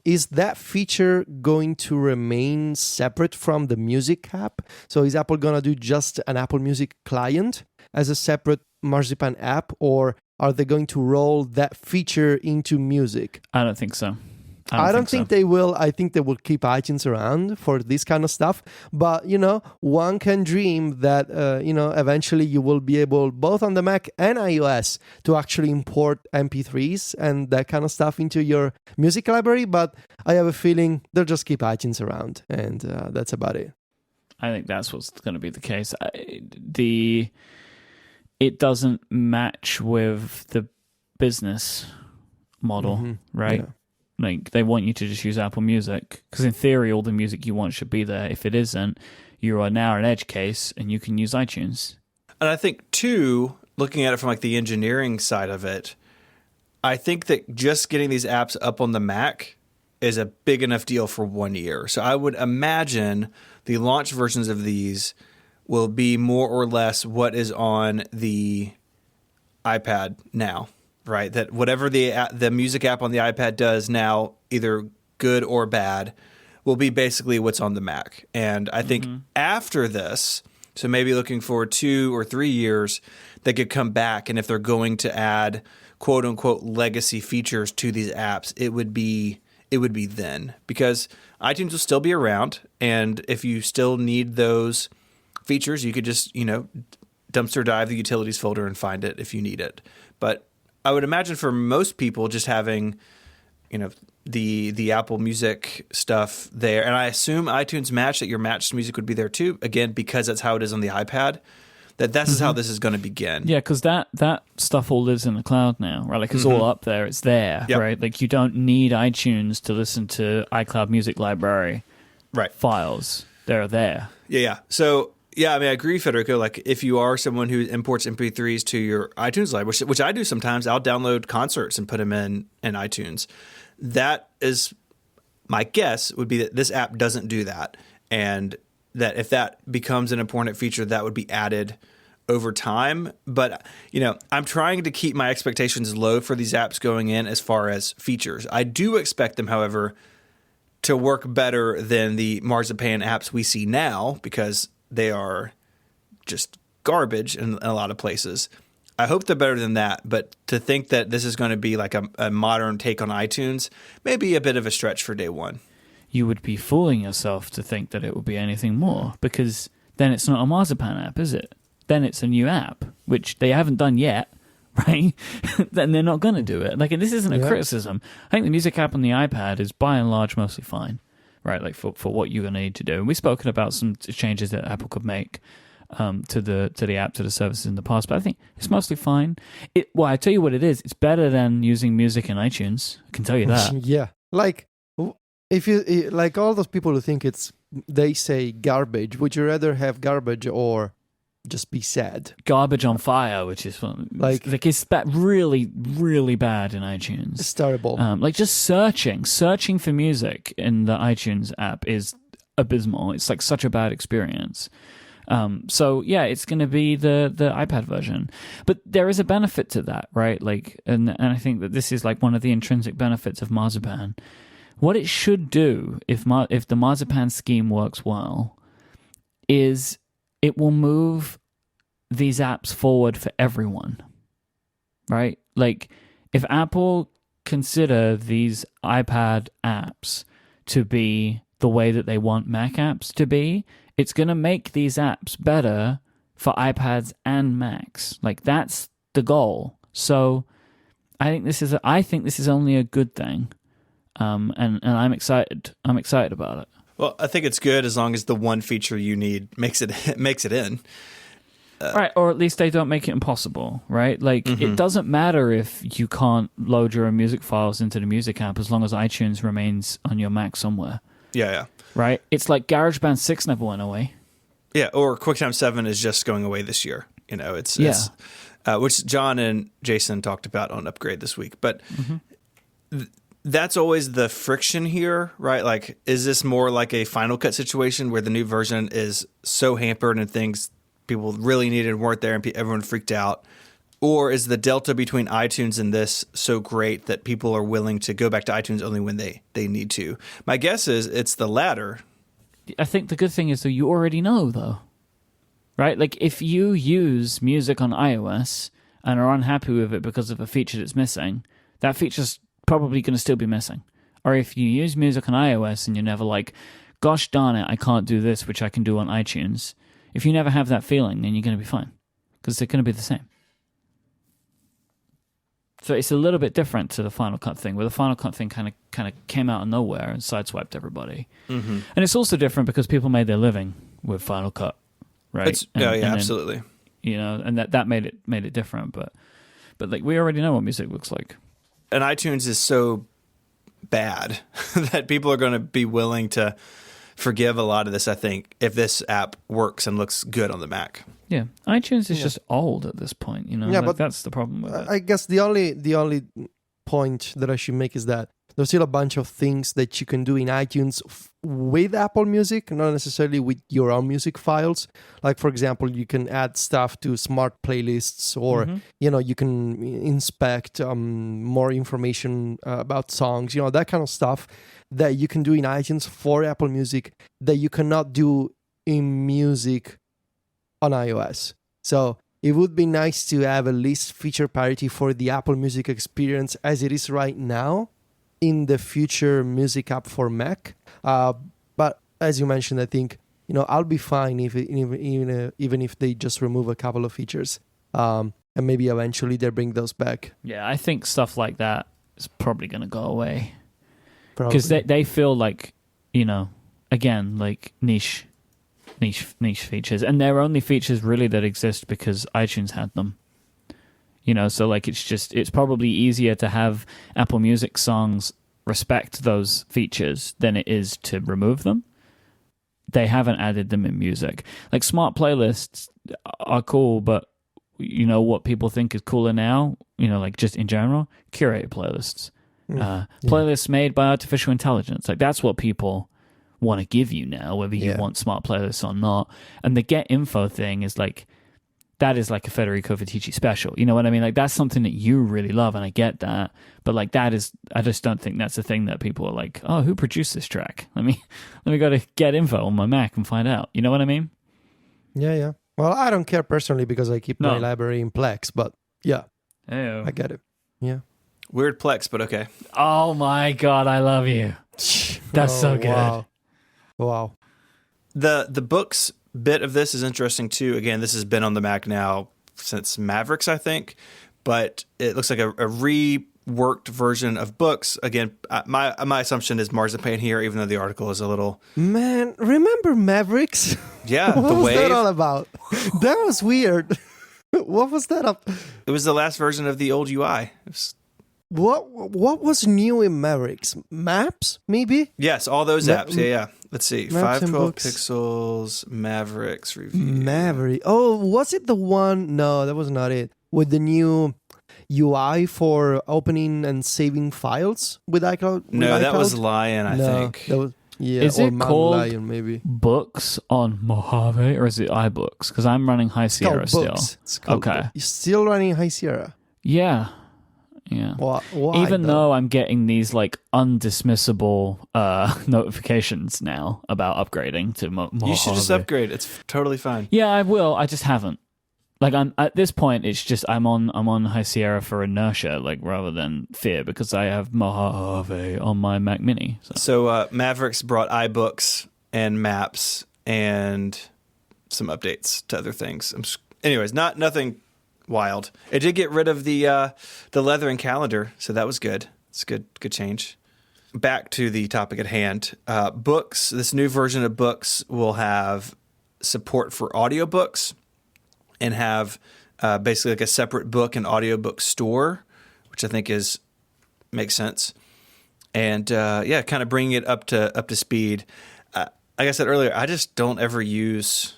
is that feature going to remain separate from the music app? So is Apple going to do just an Apple Music client as a separate Marzipan app, or are they going to roll that feature into music? I don't think so. I don't think they will. I think they will keep iTunes around for this kind of stuff. But, one can dream that, eventually you will be able, both on the Mac and iOS, to actually import MP3s and that kind of stuff into your music library. But I have a feeling they'll just keep iTunes around. And that's about it. I think that's what's going to be the case. It doesn't match with the business model, right? Yeah. Like, they want you to just use Apple Music because in theory all the music you want should be there. If it isn't, you are now an edge case and you can use iTunes. And I think too, looking at it from like the engineering side of it, I think that just getting these apps up on the Mac is a big enough deal for 1 year. So I would imagine the launch versions of these will be more or less what is on the iPad now. Right, that whatever the music app on the iPad does now, either good or bad, will be basically what's on the Mac. And I think after this, so maybe looking for 2 or 3 years, they could come back, and if they're going to add quote unquote legacy features to these apps, it would be then, because iTunes will still be around, and if you still need those features, you could just dumpster dive the utilities folder and find it if you need it. But I would imagine for most people just having, the Apple Music stuff there, and I assume iTunes Match, that your matched music would be there too, again, because that's how it is on the iPad, that is how this is going to begin. Yeah, because that stuff all lives in the cloud now, right? Like, it's all up there, it's there, right? Like, you don't need iTunes to listen to iCloud Music Library files. They're there. Yeah. So, yeah, I mean, I agree, Federico. Like, if you are someone who imports MP3s to your iTunes library, which I do sometimes, I'll download concerts and put them in iTunes. That is, my guess would be that this app doesn't do that. And that if that becomes an important feature, that would be added over time. But, I'm trying to keep my expectations low for these apps going in as far as features. I do expect them, however, to work better than the Marzipan apps we see now, because they are just garbage in a lot of places. I hope they're better than that, but to think that this is going to be like a modern take on iTunes may be a bit of a stretch for day one. You would be fooling yourself to think that it would be anything more, because then it's not a Marzipan app, is it? Then it's a new app, which they haven't done yet, right? Then they're not going to do it. Like, and this isn't a criticism. I think the music app on the iPad is by and large mostly fine. Right, like for what you're going to need to do. And we've spoken about some changes that Apple could make to the app, to the services in the past, but I think it's mostly fine. Well, I tell you what it is. It's better than using music in iTunes. I can tell you that. Yeah. Like, if you, like all those people who think it's they say garbage, would you rather have garbage or just be sad? Garbage on Fire, which is fun. Like it's really, really bad in iTunes. It's terrible. Like just searching for music in the iTunes app is abysmal. It's like such a bad experience. So yeah, it's going to be the iPad version, but there is a benefit to that, right? Like, and I think that this is like one of the intrinsic benefits of Marzipan. What it should do if the Marzipan scheme works well is it will move these apps forward for everyone, right? Like, if Apple consider these iPad apps to be the way that they want Mac apps to be, it's going to make these apps better for iPads and Macs. Like, that's the goal. So I think this is only a good thing. And I'm excited. I'm excited about it. Well, I think it's good as long as the one feature you need makes it in. Right, or at least they don't make it impossible, right? Like, it doesn't matter if you can't load your own music files into the music app as long as iTunes remains on your Mac somewhere. Yeah. Right? It's like GarageBand 6 never went away. Yeah, or QuickTime 7 is just going away this year. You know, it's which John and Jason talked about on Upgrade this week. But that's always the friction here, right? Like, is this more like a Final Cut situation where the new version is so hampered and things people really needed weren't there and everyone freaked out? Or is the delta between iTunes and this so great that people are willing to go back to iTunes only when they need to? My guess is it's the latter. I think the good thing is that you already know, though. Right? Like, if you use music on iOS and are unhappy with it because of a feature that's missing, that feature's probably going to still be missing. Or if you use music on iOS and you're never like, gosh darn it, I can't do this, which I can do on iTunes. If you never have that feeling, then you're going to be fine. Because they're going to be the same. So it's a little bit different to the Final Cut thing, where the Final Cut thing kind of came out of nowhere and sideswiped everybody. And it's also different because people made their living with Final Cut, right? Absolutely. You know, and that made it different. But like, we already know what music looks like. And iTunes is so bad that people are going to be willing to forgive a lot of this, I think, if this app works and looks good on the Mac. Yeah, iTunes is just old at this point, you know. Yeah, like, but that's the problem with it. I guess the only point that I should make is that there's still a bunch of things that you can do in iTunes with Apple Music, not necessarily with your own music files. Like, for example, you can add stuff to smart playlists, or you can inspect more information about songs, that kind of stuff that you can do in iTunes for Apple Music that you cannot do in music on iOS. So it would be nice to have at least feature parity for the Apple Music experience as it is right now in the future music app for Mac. But as you mentioned, I think I'll be fine even if they just remove a couple of features, and maybe eventually they bring those back. Yeah, I think stuff like that is probably going to go away because they feel like again, like niche features, and they're only features really that exist because iTunes had them. So like it's probably easier to have Apple Music songs respect those features than it is to remove them. They haven't added them in music. Like, smart playlists are cool, but what people think is cooler now, like just in general, curated playlists. Playlists made by artificial intelligence. Like, that's what people want to give you now, whether you want smart playlists or not. And the get info thing is like, that is like a Federico Viticci special. You know what I mean? Like, that's something that you really love, and I get that. But like, I just don't think that's a thing that people are like, oh, who produced this track? Let me go to get info on my Mac and find out. You know what I mean? Yeah. Well, I don't care personally because I keep my library in Plex, but yeah, Ew. I get it. Yeah. Weird Plex, but okay. Oh my God, I love you. That's so good. Wow. The books bit of this is interesting too. Again, this has been on the Mac now since Mavericks, I think, but it looks like a reworked version of books. Again, my assumption is Marzipan here, even though the article is a little... Man, remember Mavericks? Yeah, what the was wave. that all about? That was weird. What was that up? It was the last version of the old UI. What was new in Mavericks? Maps, maybe? Yes, all those Ma- apps. Yeah. Let's see. Maps and 512 books. pixels, Mavericks review. Maverick. Oh, was it the one? No, that was not it. With the new UI for opening and saving files with iCloud? With No, that iCloud? was Lion, I No, think. that was Is or it Mount called Lion, maybe. Books on Mojave, or is it iBooks? Because I'm running High It's called Sierra still. Books. It's called Okay. Books. You're still running High Sierra. Yeah. Why Even though? though I'm getting these like undismissible notifications now about upgrading to Mojave. You should just upgrade. It's totally fine. Yeah, I will. I just haven't. Like I'm at this point, it's just I'm on High Sierra for inertia, like rather than fear, because I have Mojave on my Mac Mini. So Mavericks brought iBooks and Maps and some updates to other things. Anyways, nothing wild. It did get rid of the leathering calendar, so that was good. It's good change. Back to the topic at hand. Books. This new version of Books will have support for audiobooks and have basically like a separate book and audiobook store, which I think makes sense. And kind of bringing it up to speed. Like I said earlier, I just don't ever use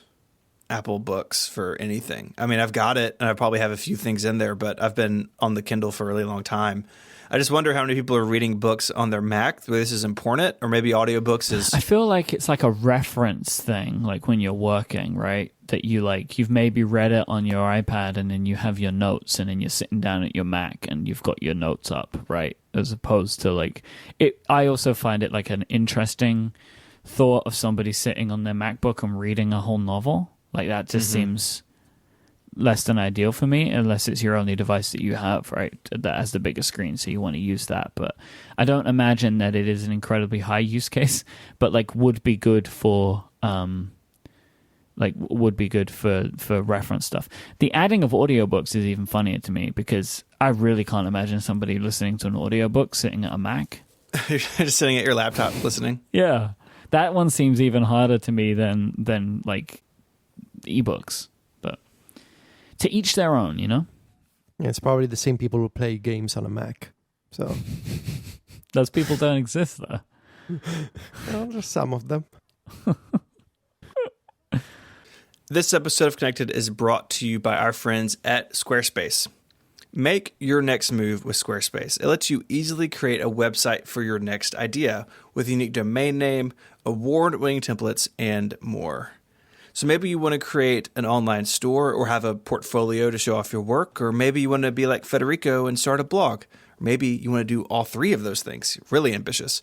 Apple Books for anything. I mean, I've got it, and I probably have a few things in there, but I've been on the Kindle for a really long time. I just wonder how many people are reading books on their Mac, whether this is important, or maybe audiobooks is... I feel like it's like a reference thing, like when you're working, right? That you've maybe read it on your iPad, and then you have your notes, and then you're sitting down at your Mac, and you've got your notes up, right? As opposed to like... I also find it like an interesting thought of somebody sitting on their MacBook and reading a whole novel. Like that just seems less than ideal for me, unless it's your only device that you have, right? That has the biggest screen, so you want to use that. But I don't imagine that it is an incredibly high use case, but like would be good for reference stuff. The adding of audiobooks is even funnier to me because I really can't imagine somebody listening to an audiobook sitting at a Mac. You're just sitting at your laptop listening. Yeah. That one seems even harder to me than like ebooks, but to each their own, you know. Yeah, it's probably the same people who play games on a Mac. So Those people don't exist though. well, just some of them. This episode of Connected is brought to you by our friends at Squarespace. Make your next move with Squarespace. It lets you easily create a website for your next idea with a unique domain name, award-winning templates, and more. So maybe you want to create an online store or have a portfolio to show off your work, or maybe you want to be like Federico and start a blog, or maybe you want to do all three of those things. Really ambitious.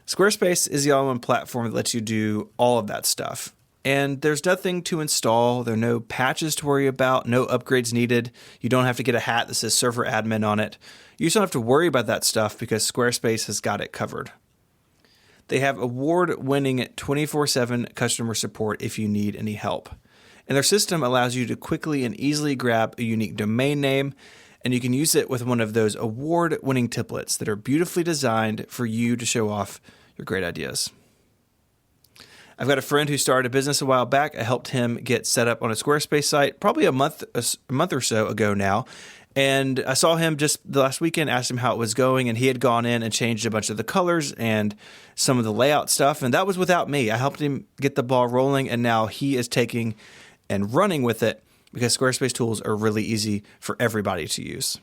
Squarespace is the all-in-one platform that lets you do all of that stuff. And there's nothing to install. There are no patches to worry about, no upgrades needed. You don't have to get a hat that says server admin on it. You just don't have to worry about that stuff because Squarespace has got it covered. They have award-winning 24/7 customer support if you need any help. And their system allows you to quickly and easily grab a unique domain name, and you can use it with one of those award-winning templates that are beautifully designed for you to show off your great ideas. I've got a friend who started a business a while back. I helped him get set up on a Squarespace site probably a month or so ago now. And I saw him just the last weekend, asked him how it was going, and he had gone in and changed a bunch of the colors and some of the layout stuff, and that was without me. I helped him get the ball rolling, and now he is taking and running with it because Squarespace tools are really easy for everybody to use.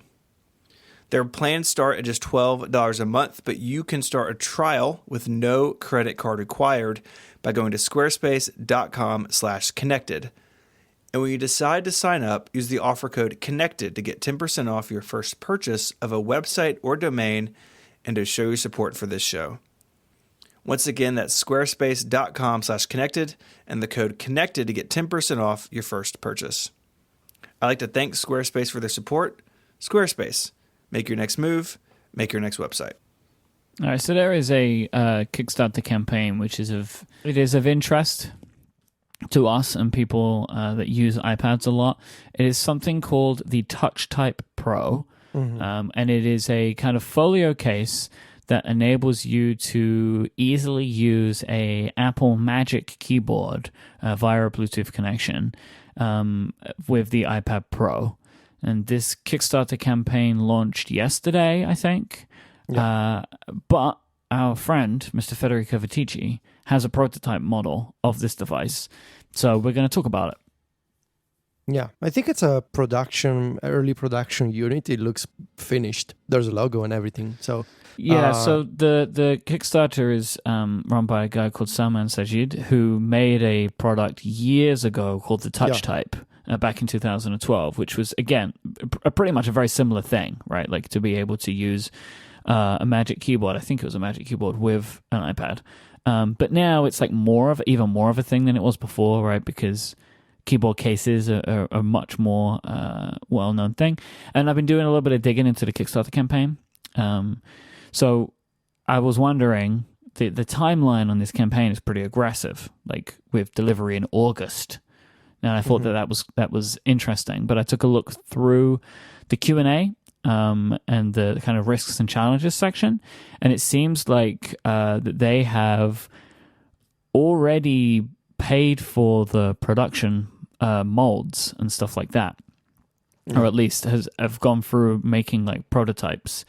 Their plans start at just $12 a month, but you can start a trial with no credit card required by going to squarespace.com/connected. And when you decide to sign up, use the offer code CONNECTED to get 10% off your first purchase of a website or domain and to show your support for this show. Once again, that's squarespace.com/connected and the code CONNECTED to get 10% off your first purchase. I'd like to thank Squarespace for their support. Squarespace, make your next move, make your next website. All right, so there is a Kickstarter campaign which is of interest to us and people that use iPads a lot. It is something called the TouchType Pro, and it is a kind of folio case that enables you to easily use a Apple Magic keyboard via a Bluetooth connection with the iPad Pro. And this Kickstarter campaign launched yesterday, I think. Yeah. But our friend, Mr. Federico Vitici, has a prototype model of this device. So we're going to talk about it. Yeah, I think it's a early production unit. It looks finished. There's a logo and everything. So yeah, so the Kickstarter is run by a guy called Salman Sajid, who made a product years ago called the Touch Type back in 2012, which was, again, pretty much a very similar thing, right? Like to be able to use a Magic Keyboard. I think it was a Magic Keyboard with an iPad. But now it's like even more of a thing than it was before, right? Because keyboard cases are a much more well-known thing. And I've been doing a little bit of digging into the Kickstarter campaign. So I was wondering, the timeline on this campaign is pretty aggressive, like with delivery in August. And I thought that was interesting. But I took a look through the Q&A and the kind of risks and challenges section, and it seems like that they have already paid for the production molds and stuff like that, or at least have gone through making like prototypes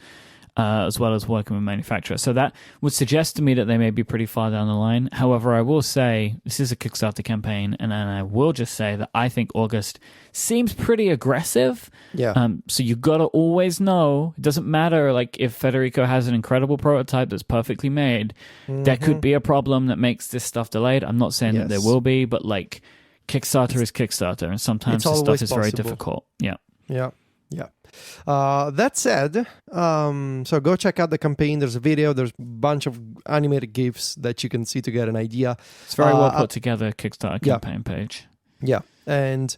as well as working with manufacturers. So that would suggest to me that they may be pretty far down the line. However, I will say this is a Kickstarter campaign, and then I will just say that I think August seems pretty aggressive. Yeah. So you got to always know, it doesn't matter like if Federico has an incredible prototype that's perfectly made, there could be a problem that makes this stuff delayed. I'm not saying that there will be, but like Kickstarter is Kickstarter, and sometimes this stuff is very difficult. Yeah. Yeah. Yeah. That said, so go check out the campaign. There's a video. There's a bunch of animated GIFs that you can see to get an idea. It's very well put together Kickstarter campaign page. Yeah. And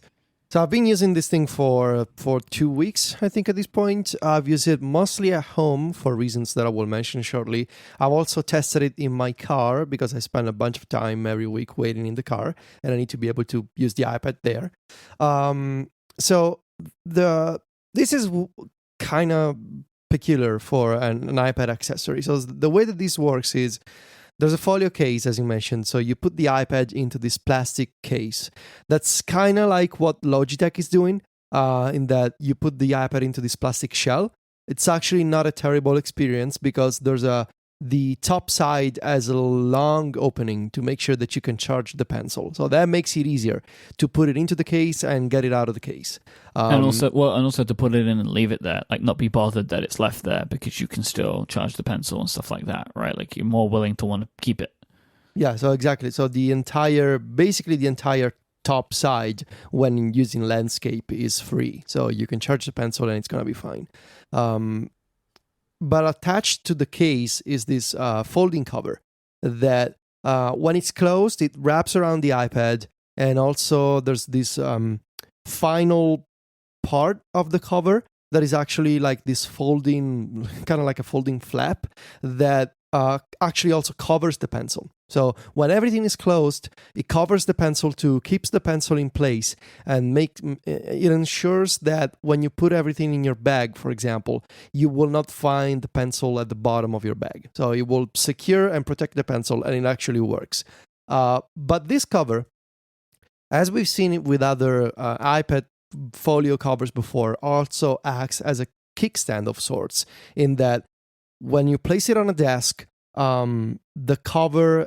so I've been using this thing for 2 weeks, I think, at this point. I've used it mostly at home for reasons that I will mention shortly. I've also tested it in my car because I spend a bunch of time every week waiting in the car, and I need to be able to use the iPad there. So this is kind of peculiar for an iPad accessory. So the way that this works is there's a folio case, as you mentioned. So you put the iPad into this plastic case. That's kind of like what Logitech is doing, in that you put the iPad into this plastic shell. It's actually not a terrible experience because the top side has a long opening to make sure that you can charge the pencil. So that makes it easier to put it into the case and get it out of the case. And also to put it in and leave it there, like not be bothered that it's left there because you can still charge the pencil and stuff like that, right? Like you're more willing to want to keep it. Yeah, so exactly. So basically the entire top side when using landscape is free. So you can charge the pencil and it's going to be fine. But attached to the case is this folding cover that when it's closed, it wraps around the iPad. And also there's this final part of the cover that is actually like this folding, kind of like a folding flap that actually also covers the pencil. So when everything is closed, it covers the pencil keeps the pencil in place, and it ensures that when you put everything in your bag, for example, you will not find the pencil at the bottom of your bag. So it will secure and protect the pencil, and it actually works. But this cover, as we've seen it with other iPad folio covers before, also acts as a kickstand of sorts, in that when you place it on a desk, the cover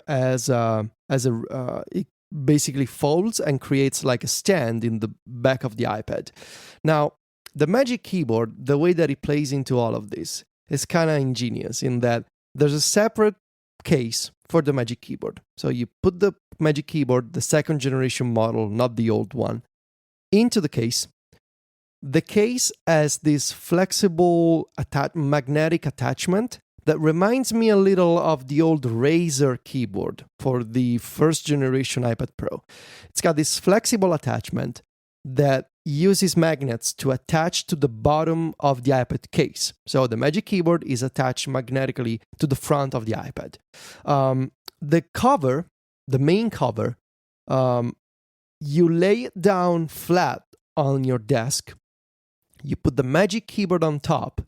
it basically folds and creates like a stand in the back of the iPad. Now, the Magic Keyboard, the way that it plays into all of this is kind of ingenious in that there's a separate case for the Magic Keyboard. So you put the Magic Keyboard, the second generation model, not the old one, into the case. The case has this flexible magnetic attachment that reminds me a little of the old Razer keyboard for the first generation iPad Pro. It's got this flexible attachment that uses magnets to attach to the bottom of the iPad case. So the Magic Keyboard is attached magnetically to the front of the iPad. The cover, the main cover, you lay it down flat on your desk. You put the Magic Keyboard on top,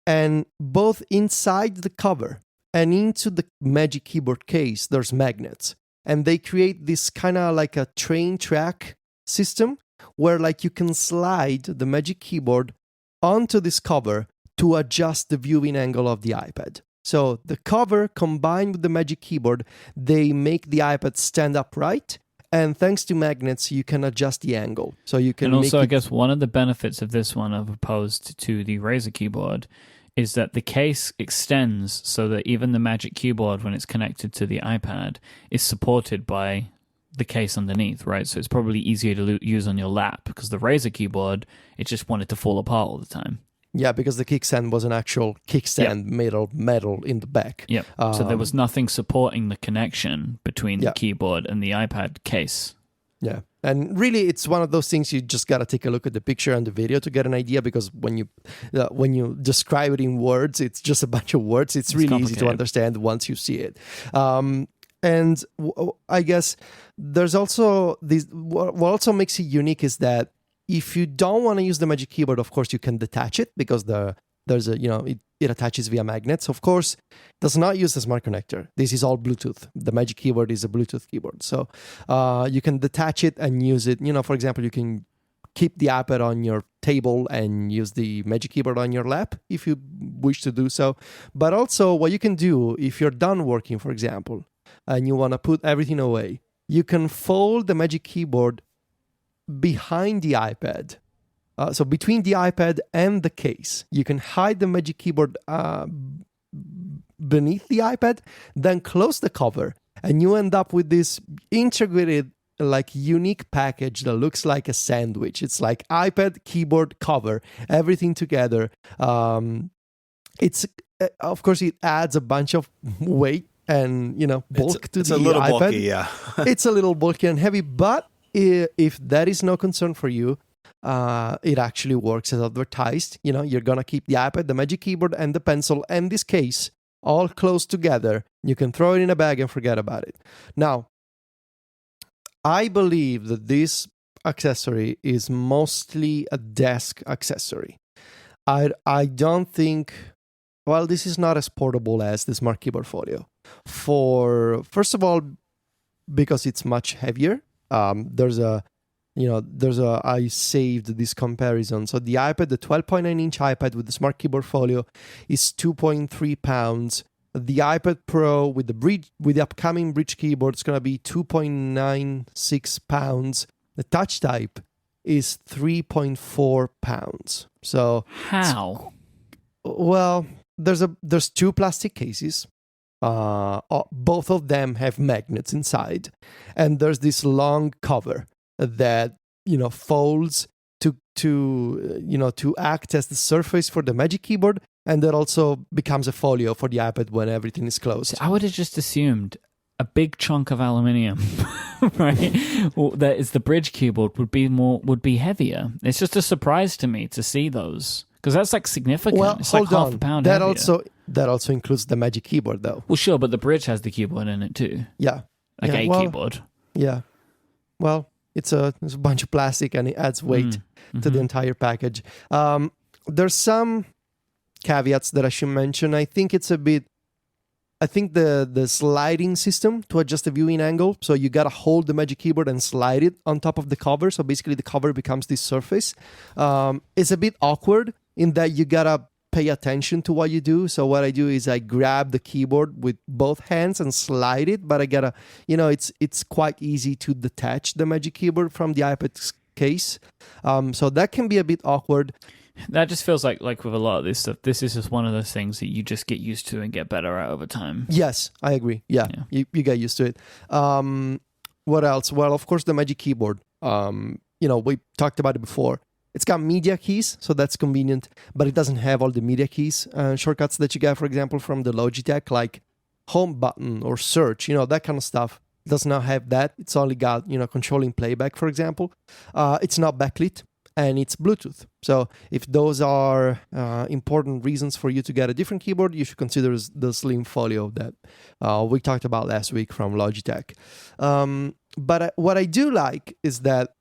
and both inside the cover and into the Magic Keyboard case, there's magnets. And they create this kind of like a train track system where like you can slide the Magic Keyboard onto this cover to adjust the viewing angle of the iPad. So the cover combined with the Magic Keyboard, they make the iPad stand upright. And thanks to magnets, you can adjust the angle. So you can. And also, I guess one of the benefits of this one, as opposed to the Razer keyboard, is that the case extends so that even the Magic Keyboard, when it's connected to the iPad, is supported by the case underneath, right? So it's probably easier to use on your lap, because the Razer keyboard, it just wanted to fall apart all the time. Yeah, because the kickstand was an actual kickstand made of metal in the back. Yeah. So there was nothing supporting the connection between the keyboard and the iPad case. Yeah. And really, it's one of those things you just got to take a look at the picture and the video to get an idea, because when you describe it in words, it's just a bunch of words. It's really easy to understand once you see it. And I guess there's also this. What also makes it unique is that if you don't want to use the Magic Keyboard, of course, you can detach it, because there's a, it attaches via magnets. Of course, it does not use the smart connector. This is all Bluetooth. The Magic Keyboard is a Bluetooth keyboard. So you can detach it and use it. For example, you can keep the iPad on your table and use the Magic Keyboard on your lap if you wish to do so. But also what you can do if you're done working, for example, and you want to put everything away, you can fold the Magic Keyboard behind the iPad. So between the iPad and the case, you can hide the Magic Keyboard beneath the iPad, then close the cover, and you end up with this integrated, like, unique package that looks like a sandwich. It's like iPad, keyboard, cover, everything together. It's of course, it adds a bunch of weight and bulk to the iPad. It's a little bulky, yeah. It's a little bulky and heavy, but if that is no concern for you, it actually works as advertised. You're gonna keep the iPad, the Magic Keyboard, and the pencil and this case all close together. You can throw it in a bag and forget about it. Now, I believe that this accessory is mostly a desk accessory. I don't think. Well, this is not as portable as the Smart Keyboard Folio. First of all, because it's much heavier. I saved this comparison. So the iPad, the 12.9-inch iPad with the Smart Keyboard Folio is 2.3 pounds. The iPad Pro with the upcoming Bridge keyboard is going to be 2.96 pounds. The Touch Type is 3.4 pounds. So how? Well, there's two plastic cases. Both of them have magnets inside, and there's this long cover that folds to act as the surface for the Magic Keyboard, and that also becomes a folio for the iPad when everything is closed. I would have just assumed a big chunk of aluminium, right? That is the Bridge keyboard would be heavier. It's just a surprise to me to see those, because that's like significant. Well, it's hold like on. half a pound That heavier. also includes the Magic Keyboard, though. Well, sure, but the Bridge has the keyboard in it too. Yeah, like a keyboard. Yeah. Well, it's a bunch of plastic, and it adds weight to the entire package. There's some caveats that I should mention. I think the sliding system to adjust the viewing angle, so you gotta hold the Magic Keyboard and slide it on top of the cover, so basically the cover becomes this surface. It's a bit awkward in that you gotta pay attention to what you do. So what I do is I grab the keyboard with both hands and slide it, but I gotta, it's quite easy to detach the Magic Keyboard from the iPad's case. So that can be a bit awkward. That just feels like with a lot of this stuff, this is just one of those things that you just get used to and get better at over time. Yes, I agree. Yeah. You get used to it. What else? Well, of course, the Magic Keyboard. We talked about it before. It's got media keys, so that's convenient, but it doesn't have all the media keys shortcuts that you get, for example, from the Logitech, like home button or search, that kind of stuff. It does not have that. It's only got, controlling playback, for example. It's not backlit, and it's Bluetooth. So if those are important reasons for you to get a different keyboard, you should consider the Slim Folio that we talked about last week from Logitech. But what I do like is that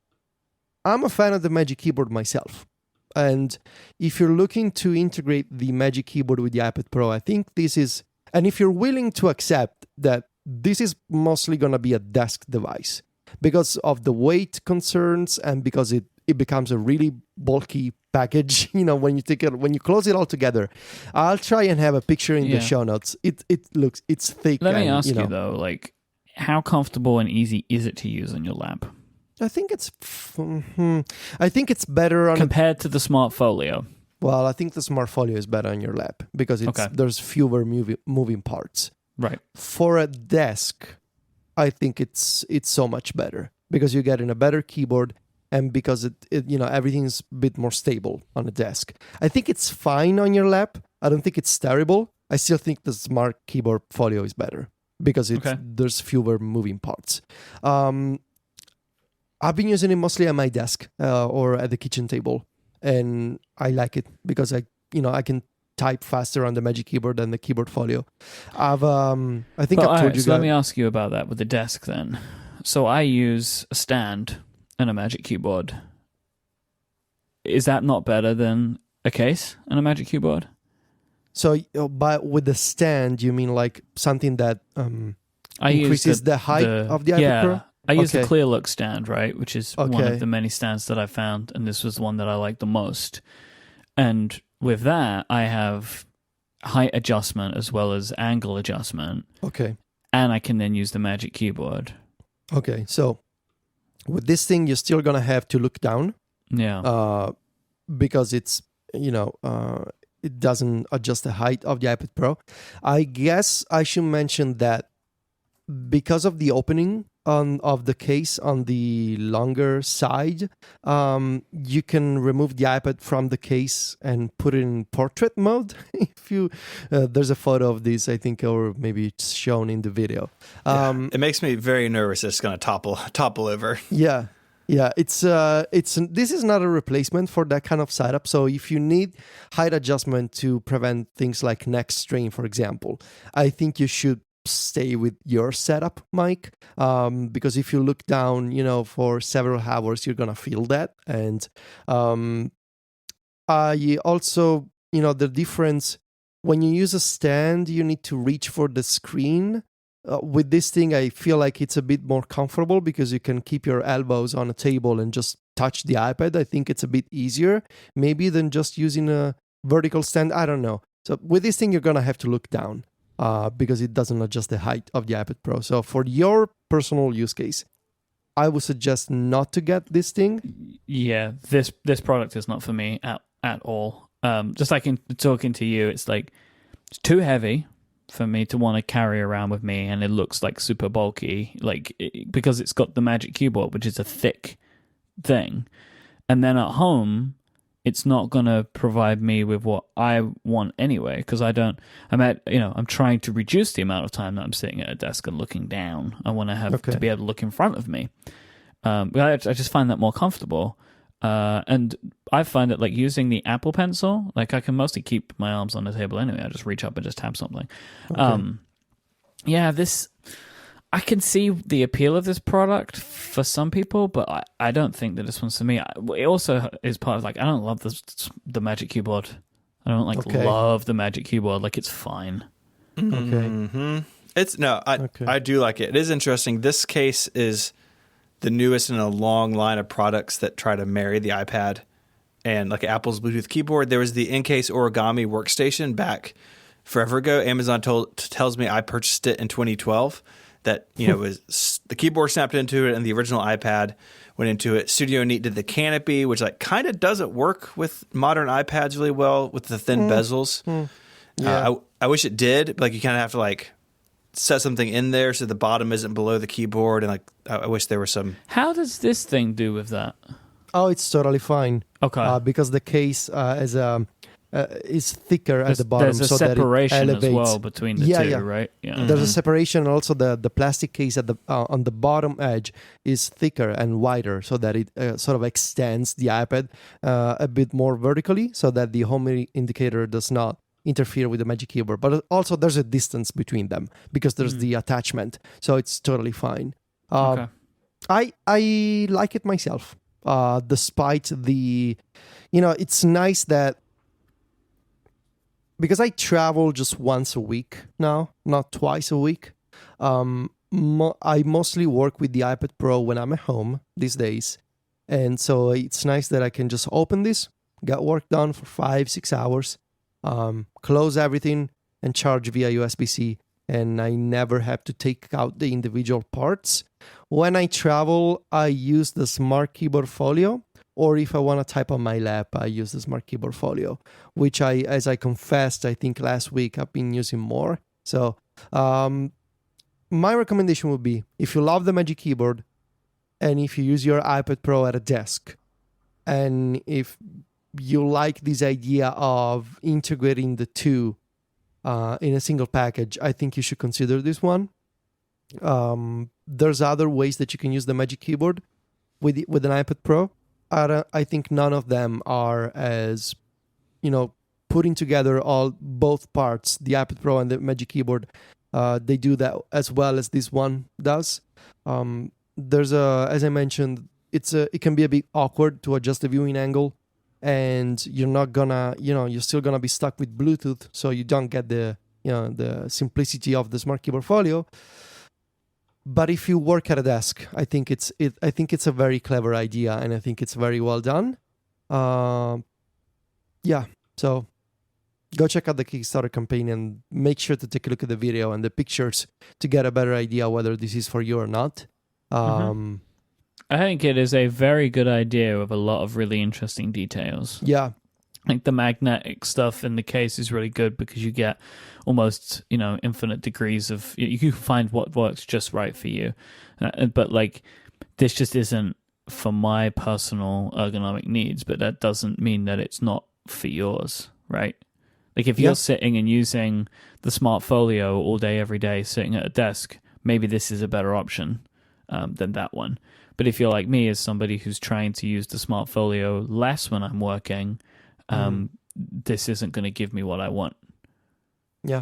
I'm a fan of the Magic Keyboard myself. And if you're looking to integrate the Magic Keyboard with the iPad Pro, I think this is... And if you're willing to accept that this is mostly going to be a desk device, because of the weight concerns and because it becomes a really bulky package. When you close it all together. I'll try and have a picture in the show notes. It's thick. Let me ask you though, like, how comfortable and easy is it to use on your lap? I think it's better on compared to the Smart Folio. Well, I think the Smart Folio is better on your lap because there's fewer moving parts. Right. For a desk, I think it's so much better because you're getting a better keyboard and because it everything's a bit more stable on a desk. I think it's fine on your lap. I don't think it's terrible. I still think the Smart Keyboard Folio is better because there's fewer moving parts. I've been using it mostly at my desk or at the kitchen table, and I like it because I can type faster on the Magic Keyboard than the Keyboard Folio. I've told you guys. Let me ask you about that with the desk then. So I use a stand and a Magic Keyboard. Is that not better than a case and a Magic Keyboard? So, with the stand, you mean like something that increases the height of the iPad Pro? I use the Clear Look stand, right, which is one of the many stands that I found, and this was the one that I liked the most. And with that, I have height adjustment as well as angle adjustment. Okay. And I can then use the Magic Keyboard. Okay, so with this thing, you're still going to have to look down. Yeah. Because it's, it doesn't adjust the height of the iPad Pro. I guess I should mention that because of the opening of the case on the longer side, you can remove the iPad from the case and put it in portrait mode. If you, there's a photo of this, I think, or maybe it's shown in the video. It makes me very nervous. It's going to topple over. Yeah. This is not a replacement for that kind of setup. So if you need height adjustment to prevent things like neck strain, for example, I think you should stay with your setup, Myke, because if you look down, for several hours, you're gonna feel that. And I also, the difference when you use a stand, you need to reach for the screen. With this thing, I feel like it's a bit more comfortable because you can keep your elbows on a table and just touch the iPad. I think it's a bit easier, maybe, than just using a vertical stand. I don't know. So with this thing, you're gonna have to look down. Because it doesn't adjust the height of the iPad Pro. So for your personal use case, I would suggest not to get this thing. Yeah, this product is not for me at all. Just like in talking to you, it's like it's too heavy for me to want to carry around with me, and it looks like super bulky, because it's got the Magic Keyboard, which is a thick thing, and then at home, it's not going to provide me with what I want anyway, because I'm trying to reduce the amount of time that I'm sitting at a desk and looking down. I want to have to be able to look in front of me. I just find that more comfortable. And I find that using the Apple Pencil, I can mostly keep my arms on the table anyway. I just reach up and just tap something. Okay. I can see the appeal of this product for some people, but I don't think that this one's for me. It also is part of I don't love the Magic Keyboard. I don't love the Magic Keyboard. It's fine. Okay. Mm-hmm. I do like it. It is interesting. This case is the newest in a long line of products that try to marry the iPad and Apple's Bluetooth keyboard. There was the in-case origami workstation back forever ago. Amazon tells me I purchased it in 2012. That was the keyboard snapped into it, and the original iPad went into it. Studio Neat did the canopy, which kind of doesn't work with modern iPads really well with the thin bezels. Yeah. I wish it did. But you kind of have to set something in there so the bottom isn't below the keyboard, and I wish there were some. How does this thing do with that? Oh, it's totally fine. Okay, because the case is thicker at the bottom, there's a so separation that it elevates as well between the two, right? Yeah. Mm-hmm. There's a separation. Also, the plastic case at the on the bottom edge is thicker and wider, so that it sort of extends the iPad a bit more vertically, so that the home indicator does not interfere with the Magic Keyboard. But also, there's a distance between them because there's the attachment, so it's totally fine. Okay. I like it myself, despite the, it's nice that. Because I travel just once a week now, not twice a week. I mostly work with the iPad Pro when I'm at home these days. And so it's nice that I can just open this, get work done for 5-6 hours, close everything, and charge via USB-C. And I never have to take out the individual parts. When I travel, I use the Smart Keyboard Folio, or if I want to type on my lap, I use the Smart Keyboard Folio, which as I confessed, I think last week I've been using more. So my recommendation would be, if you love the Magic Keyboard, and if you use your iPad Pro at a desk, and if you like this idea of integrating the two in a single package, I think you should consider this one. There's other ways that you can use the Magic Keyboard with an iPad Pro. I think none of them are as, putting together both parts, the iPad Pro and the Magic Keyboard. They do that as well as this one does. There's as I mentioned, it can be a bit awkward to adjust the viewing angle, and you're still gonna be stuck with Bluetooth, so you don't get the simplicity of the Smart Keyboard Folio. But if you work at a desk, I think it's a very clever idea, and I think it's very well done. So go check out the Kickstarter campaign and make sure to take a look at the video and the pictures to get a better idea whether this is for you or not. I think it is a very good idea with a lot of really interesting details. Yeah. Like the magnetic stuff in the case is really good because you get almost, infinite degrees of, you can find what works just right for you. But like, this just isn't for my personal ergonomic needs, but that doesn't mean that it's not for yours, right? Like if you're sitting and using the Smart Folio all day, every day, sitting at a desk, maybe this is a better option than that one. But if you're like me, as somebody who's trying to use the Smart Folio less when I'm working, this isn't going to give me what I want. Yeah,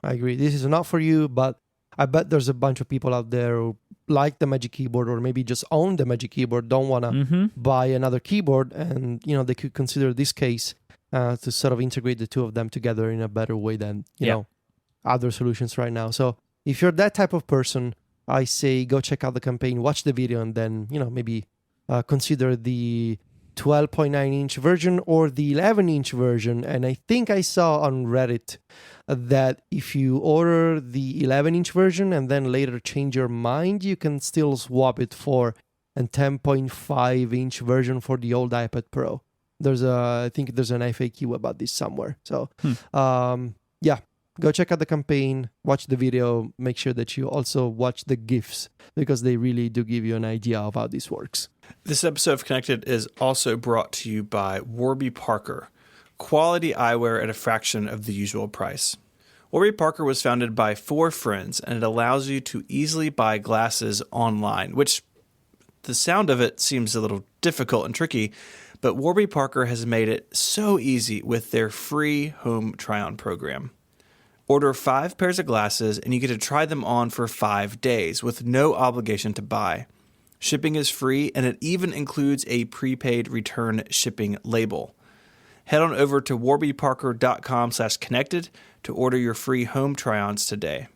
I agree. This is not for you, but I bet there's a bunch of people out there who like the Magic Keyboard, or maybe just own the Magic Keyboard, don't want to buy another keyboard, and they could consider this case to sort of integrate the two of them together in a better way than other solutions right now. So if you're that type of person, I say go check out the campaign, watch the video, and then maybe consider the 12.9-inch version or the 11-inch version. And I think I saw on Reddit that if you order the 11-inch version and then later change your mind, you can still swap it for a 10.5-inch version for the old iPad Pro. I think there's an FAQ about this somewhere. So, go check out the campaign, watch the video, make sure that you also watch the GIFs because they really do give you an idea of how this works. This episode of Connected is also brought to you by Warby Parker, quality eyewear at a fraction of the usual price. Warby Parker was founded by 4 friends, and it allows you to easily buy glasses online, which the sound of it seems a little difficult and tricky, but Warby Parker has made it so easy with their free home try-on program. Order 5 pairs of glasses, and you get to try them on for 5 days with no obligation to buy. Shipping is free, and it even includes a prepaid return shipping label. Head on over to warbyparker.com/connected to order your free home try-ons today.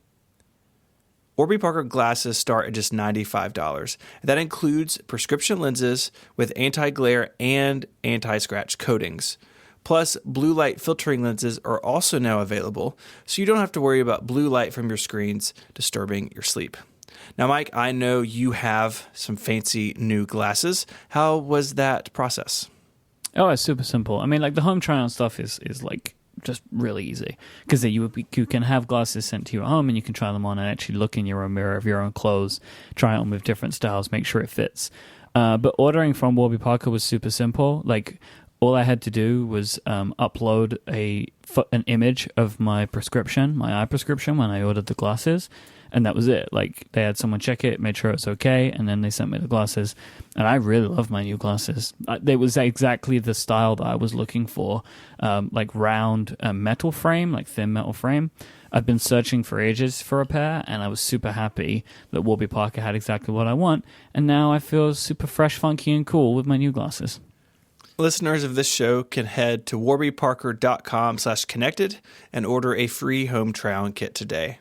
Warby Parker glasses start at just $95. That includes prescription lenses with anti-glare and anti-scratch coatings. Plus, blue light filtering lenses are also now available, so you don't have to worry about blue light from your screens disturbing your sleep. Now, Myke, I know you have some fancy new glasses. How was that process? Oh, it's super simple. I mean, like the home try-on stuff is like just really easy because you can have glasses sent to you at home and you can try them on and actually look in your own mirror of your own clothes, try it on with different styles, make sure it fits. But ordering from Warby Parker was super simple. Like all I had to do was upload an image of my prescription, my eye prescription when I ordered the glasses. And that was it. Like they had someone check it, made sure it's okay, and then they sent me the glasses. And I really love my new glasses. They was exactly the style that I was looking for, like round metal frame, like thin metal frame. I've been searching for ages for a pair, and I was super happy that Warby Parker had exactly what I want. And now I feel super fresh, funky, and cool with my new glasses. Listeners of this show can head to warbyparker.com/connected and order a free home try-on kit today.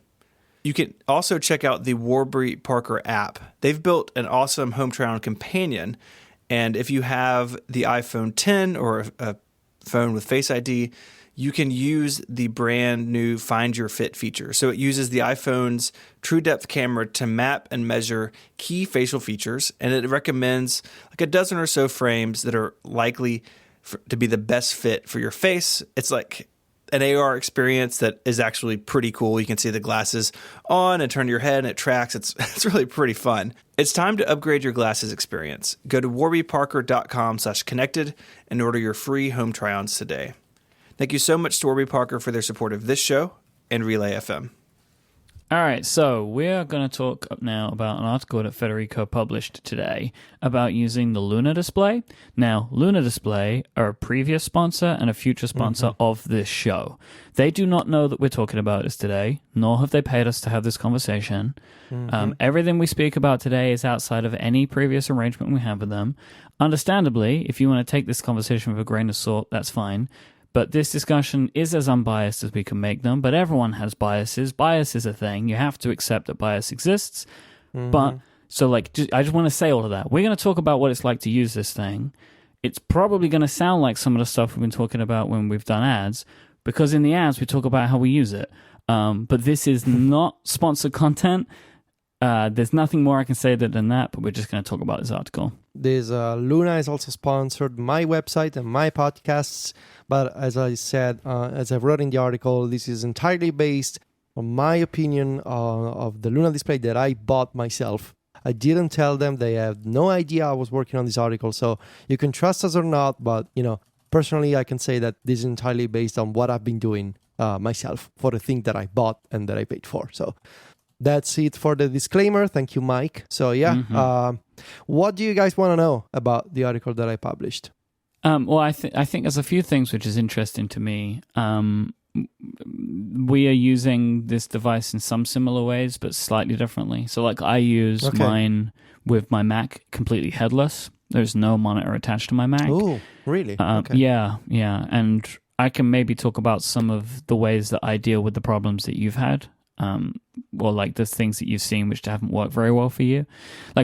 You can also check out the Warby Parker app. They've built an awesome home try-on companion, and if you have the iPhone 10 or a phone with Face ID, you can use the brand new Find Your Fit feature. So it uses the iPhone's True Depth camera to map and measure key facial features, and it recommends like a dozen or so frames that are likely to be the best fit for your face. It's like an AR experience that is actually pretty cool. You can see the glasses on and turn your head and it tracks. It's really pretty fun. It's time to upgrade your glasses experience. Go to warbyparker.com/connected and order your free home try-ons today. Thank you so much to Warby Parker for their support of this show and Relay FM. All right, so we're going to talk now about an article that Federico published today about using the Luna display. Now, Luna display are a previous sponsor and a future sponsor of this show. They do not know that we're talking about this today, nor have they paid us to have this conversation. Everything we speak about today is outside of any previous arrangement we have with them. Understandably, if you want to take this conversation with a grain of salt, that's fine. But this discussion is as unbiased as we can make them, but everyone has biases. Bias is a thing. You have to accept that bias exists. But, so I just want to say all of that. We're going to talk about what it's like to use this thing. It's probably going to sound like some of the stuff we've been talking about when we've done ads, because in the ads we talk about how we use it. But this is not sponsored content. There's nothing more I can say than that, but we're just going to talk about this article. This Luna is also sponsored my website and my podcasts, but as I said, as I wrote in the article, this is entirely based on my opinion of the Luna display that I bought myself. I didn't tell them. They had no idea I was working on this article, so you can trust us or not, but personally I can say that this is entirely based on what I've been doing myself for the thing that I bought and that I paid for. So that's it for the disclaimer. Thank you, Myke. So what do you guys want to know about the article that I published? Well, I think there's a few things which is interesting to me. We are using this device in some similar ways, but slightly differently. So I use mine with my Mac completely headless. There's no monitor attached to my Mac. Oh, really? Yeah. And I can maybe talk about some of the ways that I deal with the problems that you've had. Or the things that you've seen which haven't worked very well for you.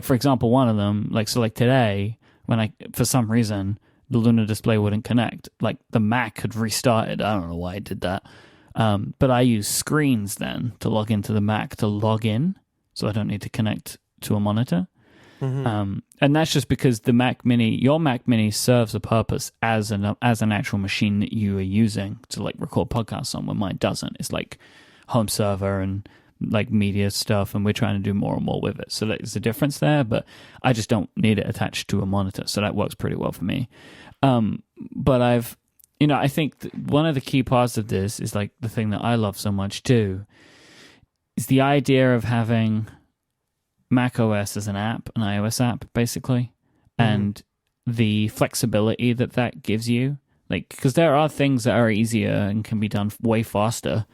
For example, one of them, today, when for some reason, the Luna display wouldn't connect. The Mac had restarted. I don't know why it did that. But I use screens then to log into the Mac to log in, so I don't need to connect to a monitor. And that's just because the your Mac Mini serves a purpose as an actual machine that you are using to record podcasts on, when mine doesn't. It's home server and media stuff, and we're trying to do more and more with it. So there's a difference there, but I just don't need it attached to a monitor. So that works pretty well for me. But I think one of the key parts of this is the thing that I love so much too, is the idea of having macOS as an app, an iOS app, basically, and the flexibility that gives you. Because there are things that are easier and can be done way faster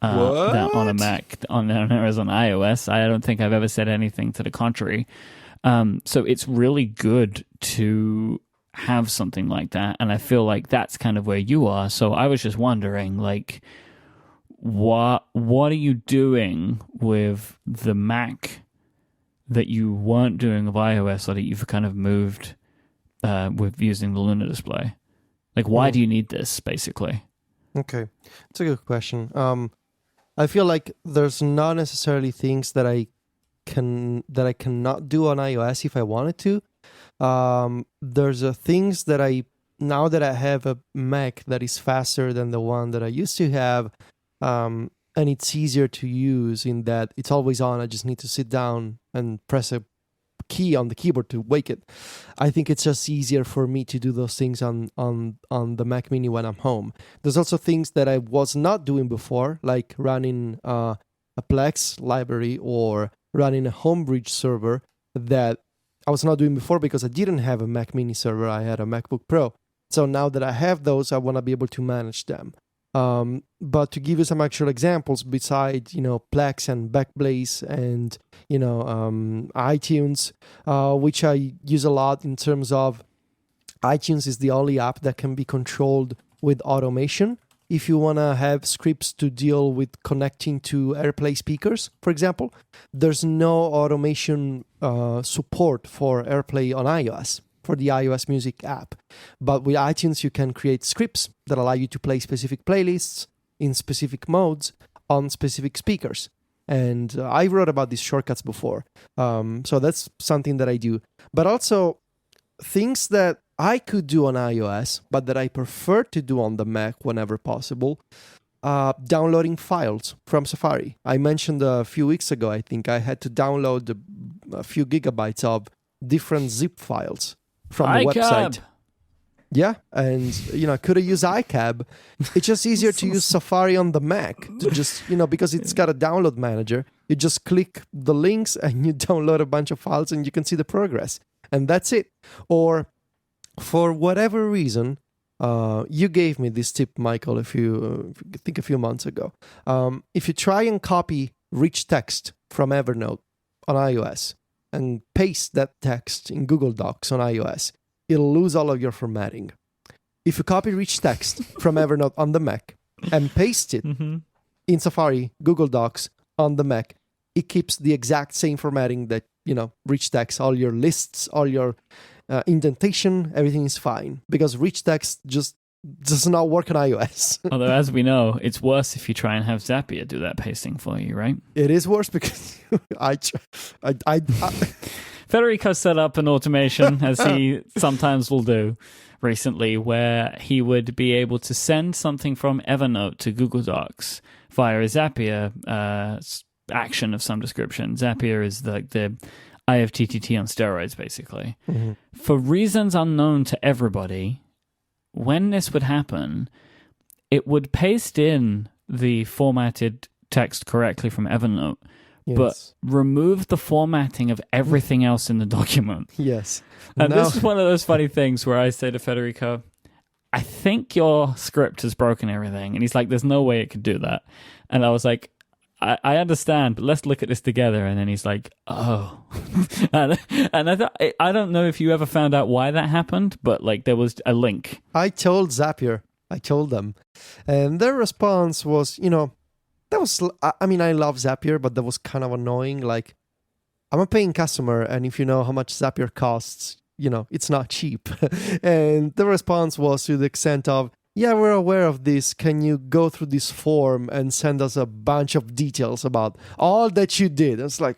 on a Mac as on iOS. I don't think I've ever said anything to the contrary. So it's really good to have something like that, and I feel like that's kind of where you are. So I was just wondering, what are you doing with the Mac that you weren't doing with iOS, or that you've kind of moved with using the Luna display? Why do you need this, basically? Okay, it's a good question. I feel like there's not necessarily things that I cannot do on iOS if I wanted to. There's things that now that I have a Mac that is faster than the one that I used to have, and it's easier to use in that it's always on. I just need to sit down and press a key on the keyboard to wake it. I think it's just easier for me to do those things on the Mac Mini when I'm home. There's also things that I was not doing before, like running a Plex library or running a Homebridge server, that I was not doing before because I didn't have a Mac Mini server. I had a MacBook Pro. So now that I have those, I want to be able to manage them. But to give you some actual examples, besides Plex and Backblaze and iTunes, which I use a lot in terms of iTunes is the only app that can be controlled with automation. if you want to have scripts to deal with connecting to AirPlay speakers, for example, there's no automation support for AirPlay on iOS, for the iOS Music app. But with iTunes, you can create scripts that allow you to play specific playlists in specific modes on specific speakers. And I wrote about these shortcuts before. So that's something that I do. But also things that I could do on iOS, but that I prefer to do on the Mac whenever possible. Downloading files from Safari. I mentioned a few weeks ago, I think I had to download a few gigabytes of different zip files from the website. Yeah, and could have used iCab. It's just easier to use Safari on the Mac to just, because it's got a download manager. You just click the links and you download a bunch of files and you can see the progress. And that's it. Or for whatever reason, you gave me this tip, Michael, a few months ago. If you try and copy rich text from Evernote on iOS and paste that text in Google Docs on iOS, it'll lose all of your formatting. If you copy rich text from Evernote on the Mac and paste it in Safari, Google Docs on the Mac, it keeps the exact same formatting that, rich text, all your lists, all your indentation, everything is fine. Because rich text just does not work on iOS. Although, as we know, it's worse if you try and have Zapier do that pasting for you, right? It is worse because I Federico set up an automation, as he sometimes will do recently, where he would be able to send something from Evernote to Google Docs via a Zapier action of some description. Zapier is like the IFTTT on steroids, basically. Mm-hmm. For reasons unknown to everybody, when this would happen, it would paste in the formatted text correctly from Evernote, but remove the formatting of everything else in the document. Yes. And this is one of those funny things where I say to Federico, I think your script has broken everything. And he's like, there's no way it could do that. And I was like, I understand, but let's look at this together. And then he's like, oh. and I don't know if you ever found out why that happened, but like there was a link. I told Zapier. I told them. And their response was, that was, I love Zapier, but that was kind of annoying. Like, I'm a paying customer, and if you know how much Zapier costs, it's not cheap. And the response was to the extent of, yeah, we're aware of this. Can you go through this form and send us a bunch of details about all that you did? It's like,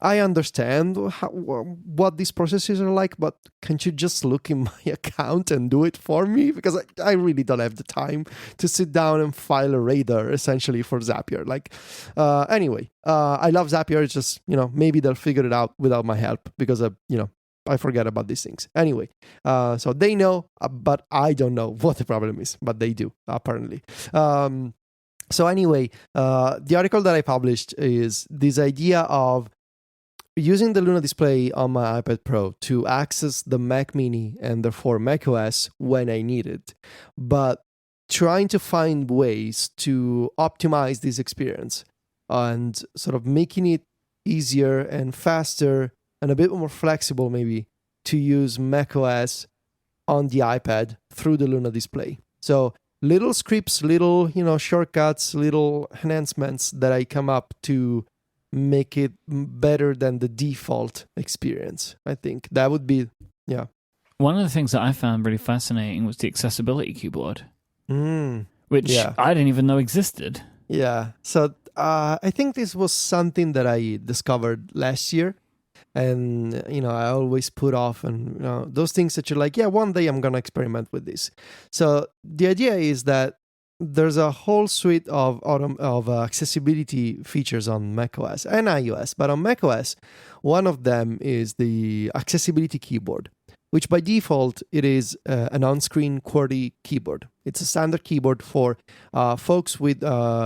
I understand what these processes are like, but can't you just look in my account and do it for me? Because I really don't have the time to sit down and file a radar, essentially, for Zapier. Anyway, I love Zapier. It's just, maybe they'll figure it out without my help because, I forget about these things. Anyway, so they know, but I don't know what the problem is, but they do, apparently. So anyway, the article that I published is this idea of using the Luna display on my iPad Pro to access the Mac Mini and therefore macOS when I need it, but trying to find ways to optimize this experience and sort of making it easier and faster and a bit more flexible maybe to use macOS on the iPad through the Luna display. So little scripts, little, shortcuts, little enhancements that I come up to make it better than the default experience. I think that would be, One of the things that I found really fascinating was the accessibility keyboard, which I didn't even know existed. Yeah. So I think this was something that I discovered last year. And, I always put off and, those things that you're like, one day I'm going to experiment with this. So the idea is that there's a whole suite of accessibility features on macOS and iOS. But on macOS, one of them is the accessibility keyboard, which by default, it is an on-screen QWERTY keyboard. It's a standard keyboard for folks with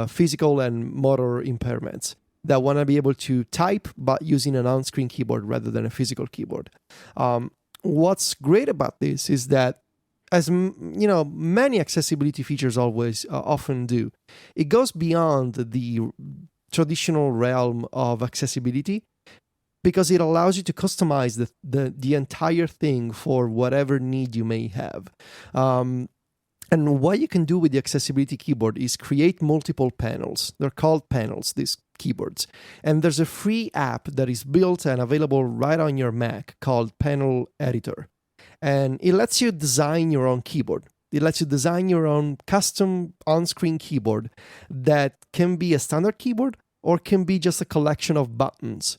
physical and motor impairments that want to be able to type, but using an on-screen keyboard rather than a physical keyboard. What's great about this is that, as many accessibility features often do, it goes beyond the traditional realm of accessibility because it allows you to customize the entire thing for whatever need you may have. And what you can do with the accessibility keyboard is create multiple panels. They're called panels, these keyboards. And there's a free app that is built and available right on your Mac called Panel Editor. And it lets you design your own keyboard. It lets you design your own custom on-screen keyboard that can be a standard keyboard or can be just a collection of buttons.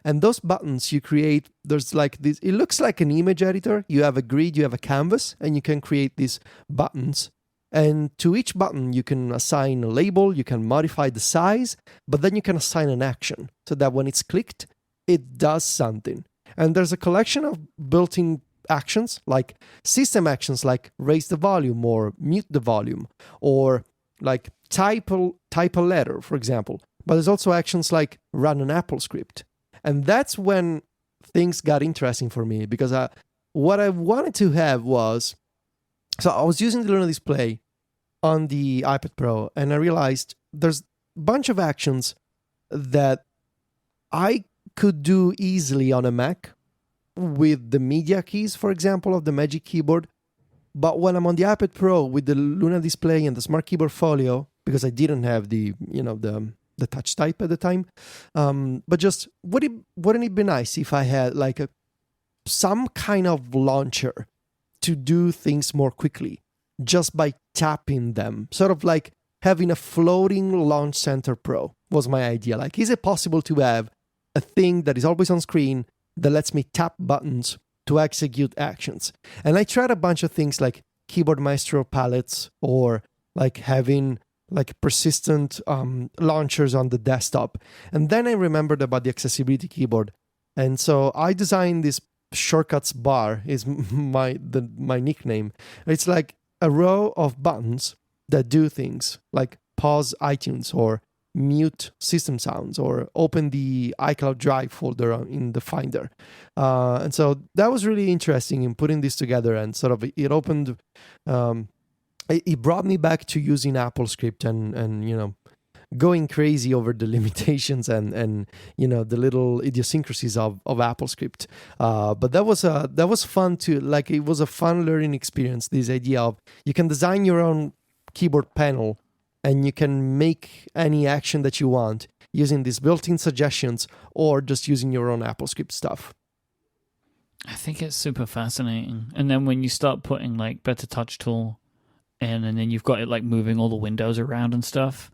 And those buttons you create, there's like this, it looks like an image editor. You have a grid, you have a canvas, and you can create these buttons. And to each button, you can assign a label, you can modify the size, but then you can assign an action so that when it's clicked, it does something. And there's a collection of built-in actions, like system actions like raise the volume or mute the volume, or like type a letter, for example. But there's also actions like run an Apple script. And that's when things got interesting for me, because what I wanted to have was, so I was using the Luna display on the iPad Pro, and I realized there's a bunch of actions that I could do easily on a Mac with the media keys, for example, of the Magic Keyboard. But when I'm on the iPad Pro with the Luna display and the Smart Keyboard Folio, because I didn't have the touch type at the time, but just wouldn't it be nice if I had like some kind of launcher to do things more quickly just by tapping them, sort of like having a floating Launch Center Pro was my idea. Like, is it possible to have a thing that is always on screen that lets me tap buttons to execute actions? And I tried a bunch of things like Keyboard Maestro palettes, or like having like persistent launchers on the desktop. And then I remembered about the accessibility keyboard. And so I designed this shortcuts bar, is my nickname. It's like a row of buttons that do things like pause iTunes, or mute system sounds, or open the iCloud Drive folder in the Finder. And so that was really interesting in putting this together, and sort of it opened, it brought me back to using AppleScript and going crazy over the limitations and the little idiosyncrasies of AppleScript. But that was fun too. Like, it was a fun learning experience. This idea of you can design your own keyboard panel and you can make any action that you want using these built-in suggestions, or just using your own AppleScript stuff. I think it's super fascinating. And then when you start putting like Better Touch Tool in, and then you've got it like moving all the windows around and stuff,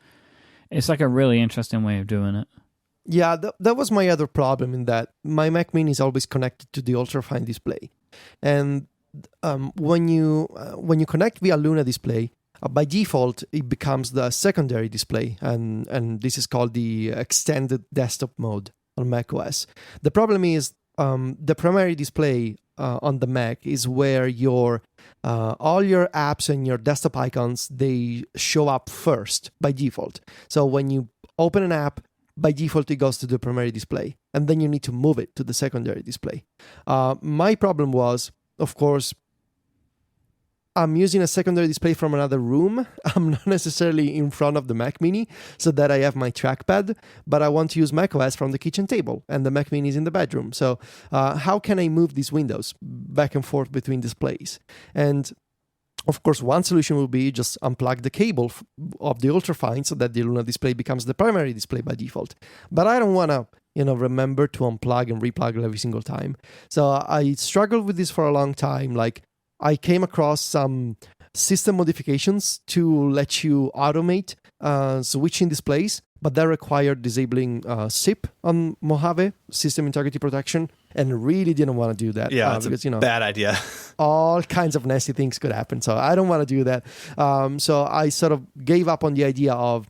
it's like a really interesting way of doing it. Yeah, that was my other problem, in that my Mac Mini is always connected to the ultrafine display. And when you connect via Luna display, by default, it becomes the secondary display, and this is called the extended desktop mode on macOS. The problem is the primary display on the Mac is where all your apps and your desktop icons, they show up first by default. So when you open an app, by default it goes to the primary display, and then you need to move it to the secondary display. My problem was, of course, I'm using a secondary display from another room. I'm not necessarily in front of the Mac Mini so that I have my trackpad, but I want to use macOS from the kitchen table, and the Mac Mini is in the bedroom. So how can I move these windows back and forth between displays? And of course, one solution will be just unplug the cable of the ultrafine so that the Luna display becomes the primary display by default. But I don't want to remember to unplug and replug every single time. So I struggled with this for a long time. Like, I came across some system modifications to let you automate switching displays, but that required disabling SIP on Mojave, System Integrity Protection, and really didn't want to do that. Yeah, it's because, a bad idea. all kinds of nasty things could happen. So I don't want to do that. So I sort of gave up on the idea of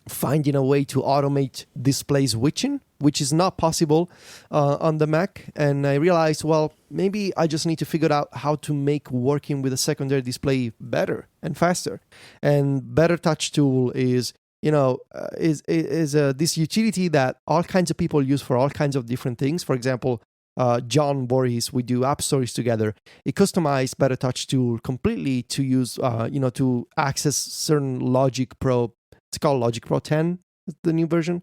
finding a way to automate display switching, which is not possible on the Mac. And I realized, well, maybe I just need to figure out how to make working with a secondary display better and faster. And Better Touch Tool is this utility that all kinds of people use for all kinds of different things. For example, John Voorhees, we do app stories together. He customized Better Touch Tool completely to use, to access certain Logic Pro. It's called Logic Pro 10, the new version.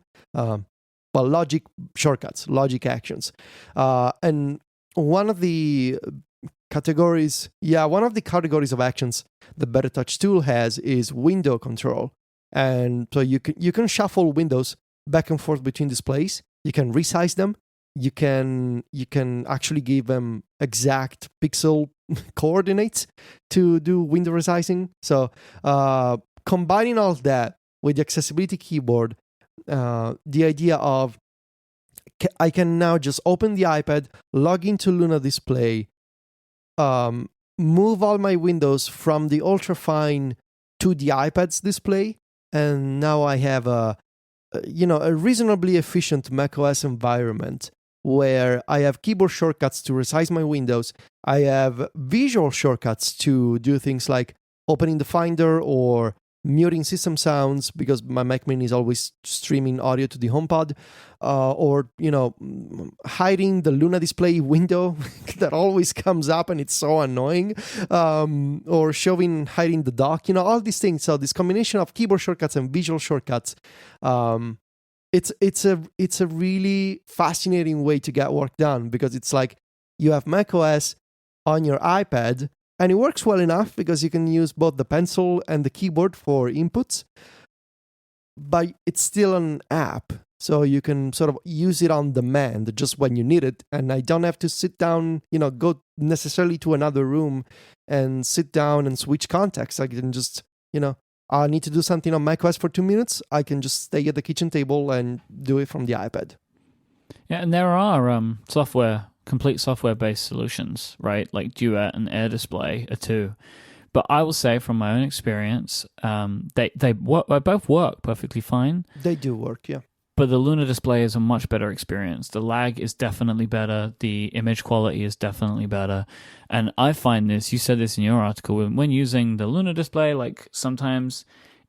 Logic shortcuts, Logic actions. And one of the categories. Yeah, one of the categories of actions the Better Touch tool has is window control. And so you can shuffle windows back and forth between displays. You can resize them. You can actually give them exact pixel coordinates to do window resizing. So combining all of that with the accessibility keyboard, the idea of I can now just open the iPad, log into Luna Display, move all my windows from the ultrafine to the iPad's display, and now I have a reasonably efficient macOS environment where I have keyboard shortcuts to resize my windows. I have visual shortcuts to do things like opening the Finder or muting system sounds, because my Mac Mini is always streaming audio to the HomePod, or hiding the Luna Display window that always comes up and it's so annoying, or hiding the dock, all these things. So this combination of keyboard shortcuts and visual shortcuts, it's a really fascinating way to get work done, because it's like you have macOS on your iPad. And it works well enough because you can use both the pencil and the keyboard for inputs, but it's still an app. So you can sort of use it on demand just when you need it. And I don't have to sit down, go necessarily to another room and sit down and switch contexts. I can just, I need to do something on macOS for 2 minutes. I can just stay at the kitchen table and do it from the iPad. Yeah, and there are complete software-based solutions, right? Like Duet and Air Display are two. But I will say, from my own experience, they both work perfectly fine. They do work, yeah. But the Luna Display is a much better experience. The lag is definitely better. The image quality is definitely better. And I find this, you said this in your article, when using the Luna Display, like sometimes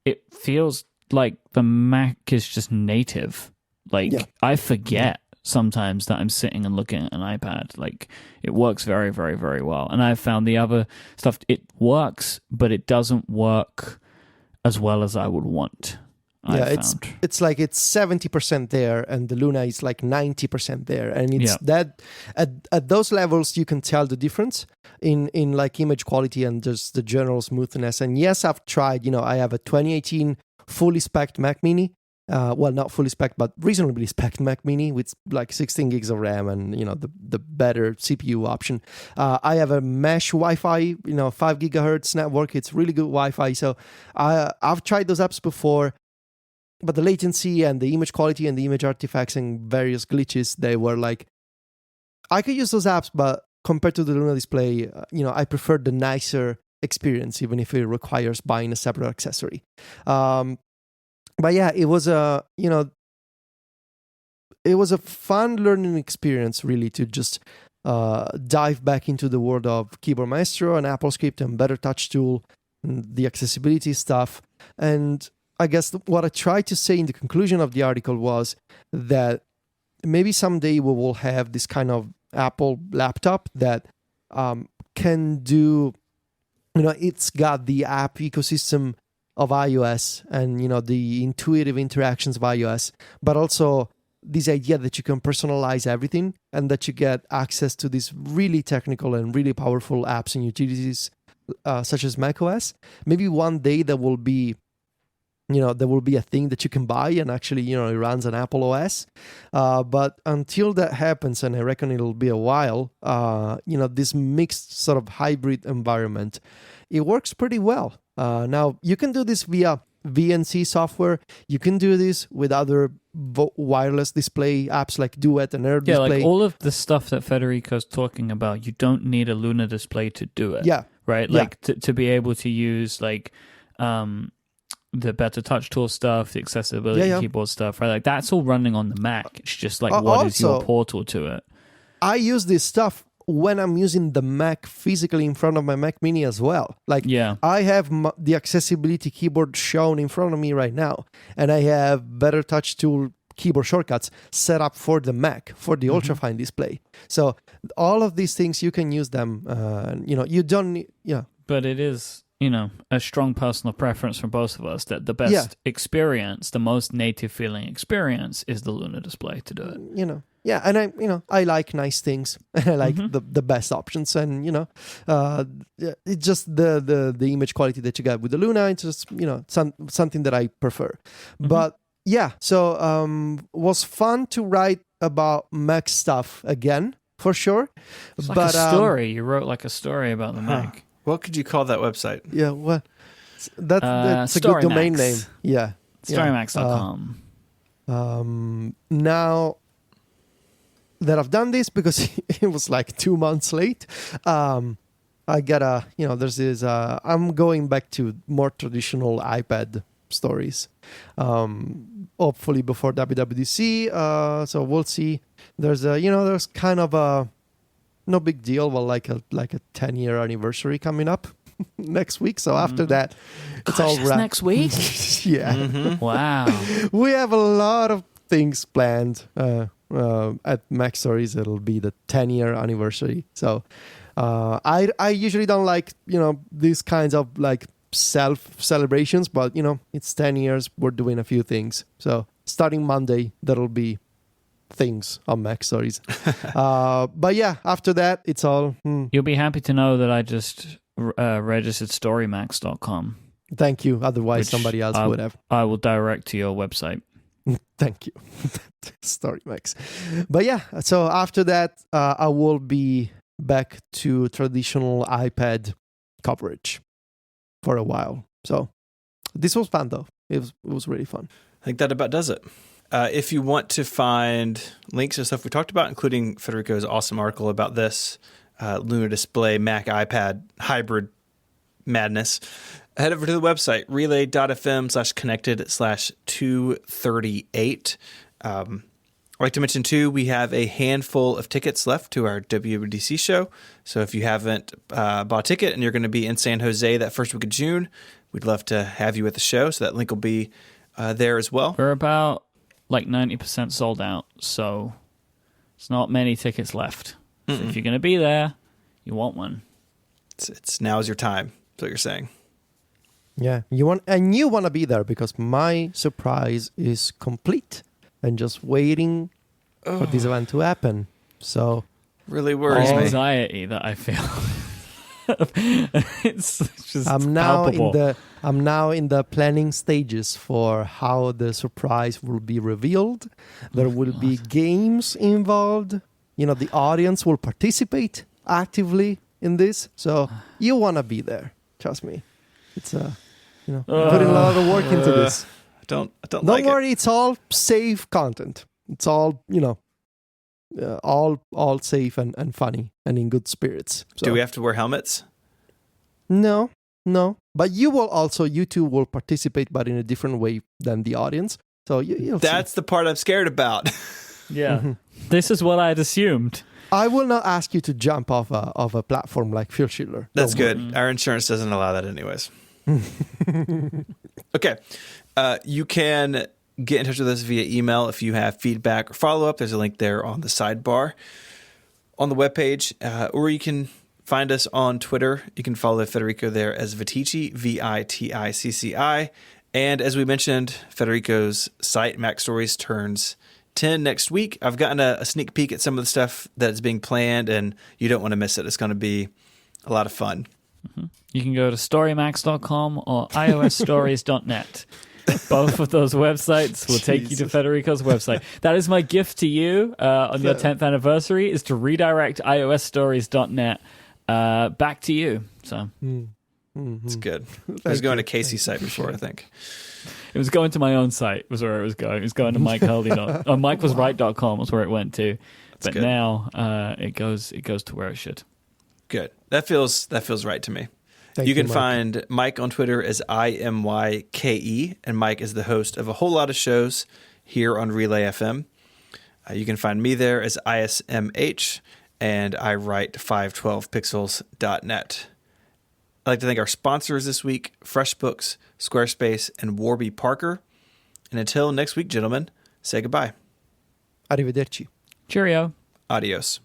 it feels like the Mac is just native. Like I forget sometimes that I'm sitting and looking at an iPad. Like it works very, very, very well. And I've found the other stuff, it works, but it doesn't work as well as I would want. It's like it's 70% there, and the Luna is like 90% there, and it's that at those levels you can tell the difference in like image quality and just the general smoothness. And yes, I've tried. I have a 2018 fully spec'd Mac Mini. Well, not fully spec'd, but reasonably spec'd Mac Mini with like 16 gigs of RAM and the better CPU option. I have a mesh Wi-Fi, 5 gigahertz network. It's really good Wi-Fi. So I've tried those apps before. But the latency and the image quality and the image artifacts and various glitches, they were like, I could use those apps, but compared to the Luna Display, I prefer the nicer experience, even if it requires buying a separate accessory. But yeah, it was a fun learning experience, really, to just dive back into the world of Keyboard Maestro and AppleScript and Better Touch tool and the accessibility stuff. And I guess what I tried to say in the conclusion of the article was that maybe someday we will have this kind of Apple laptop that can do, it's got the app ecosystem of iOS and, the intuitive interactions of iOS, but also this idea that you can personalize everything and that you get access to these really technical and really powerful apps and utilities such as macOS. Maybe one day there will be a thing that you can buy and actually, it runs on Apple OS. But until that happens, and I reckon it'll be a while, this mixed sort of hybrid environment, it works pretty well. Now, you can do this via VNC software. You can do this with other wireless display apps like Duet and Air Display. Yeah, like all of the stuff that Federico's talking about, you don't need a Luna Display to do it. Yeah. Right? Like to be able to use like the Better Touch tool stuff, the accessibility keyboard stuff, right? Like that's all running on the Mac. It's just like what is your portal to it? I use this stuff when I'm using the Mac physically in front of my Mac Mini as well. Like I have the accessibility keyboard shown in front of me right now, and I have Better Touch tool keyboard shortcuts set up for the Mac, for the ultrafine display. So all of these things, you can use them. You don't need, But it is a strong personal preference from both of us that the best experience, the most native feeling experience, is the Luna display to do it. Yeah, and I like nice things. I like the best options, and it's just the image quality that you get with the Luna. It's just something that I prefer. But yeah, so was fun to write about Mac stuff again for sure. It's like a story. You wrote like a story about the Mac. What could you call that website? Yeah, well, that's a good domain name. Yeah, Storymax.com. Now that I've done this, because it was like 2 months late, I gotta, there's this, I'm going back to more traditional iPad stories, hopefully before WWDC, so we'll see. There's there's kind of a, no big deal, well, like a 10-year anniversary coming up next week, so after that, it's all wrapped. Next week? Yeah. Wow. We have a lot of things planned. At Mac Stories, it'll be the 10-year anniversary. So I usually don't like, these kinds of like self-celebrations, but, it's 10 years. We're doing a few things. So starting Monday, there'll be things on Mac Stories. But yeah, after that, it's all... You'll be happy to know that I just registered StoryMax.com. Thank you. Otherwise, somebody else would have. I will direct to your website. Thank you. StoryMax. But yeah, so after that, I will be back to traditional iPad coverage for a while. So this was fun, though. It was really fun. I think that about does it. If you want to find links to stuff we talked about, including Federico's awesome article about this Luna display Mac iPad hybrid madness, head over to the website, relay.fm/connected/238. I'd like to mention, too, we have a handful of tickets left to our WWDC show. So if you haven't bought a ticket and you're going to be in San Jose that first week of June, we'd love to have you at the show. So that link will be there as well. We're about like 90% sold out, so it's not many tickets left. So if you're going to be there, you want one. It's now's your time. That's what you're saying. Yeah, you want to be there because my surprise is complete and just waiting for this event to happen. So really worries me. Anxiety that I feel. It's just I'm palpable. now in the planning stages for how the surprise will be revealed. There will be games involved. The audience will participate actively in this. So you want to be there. Trust me. It's putting a lot of work into this. Don't like worry, it's all safe content. It's all, all safe and funny and in good spirits. So. Do we have to wear helmets? No. But you two will participate, but in a different way than the audience. So you'll That's see. the part I'm scared about. Yeah. This is what I'd assumed. I will not ask you to jump off a platform like Phil Schiller. That's good. Our insurance doesn't allow that anyways. Okay. You can get in touch with us via email if you have feedback or follow-up. There's a link there on the sidebar on the webpage. Or you can find us on Twitter. You can follow Federico there as Viticci, Viticci. And as we mentioned, Federico's site, Mac Stories, turns 10 next week. I've gotten a sneak peek at some of the stuff that is being planned, and you don't want to miss it. It's going to be a lot of fun. Mm-hmm. You can go to storymax.com or iosstories.net. Both of those websites will take you to Federico's website. That is my gift to you on your 10th anniversary, is to redirect iosstories.net back to you. So it's good. I was going to Casey's site before, I think. It was going to my own site was where it was going. It was going to MykeWasright.com was where it went to. But now it goes to where it should. Good. That feels right to me. Thank you can Myke. find Myke on Twitter as IMYKE, and Myke is the host of a whole lot of shows here on Relay FM. You can find me there as ISMH, and I write 512pixels.net. I'd like to thank our sponsors this week, FreshBooks, Squarespace, and Warby Parker. And until next week, gentlemen, say goodbye. Arrivederci. Cheerio. Adios.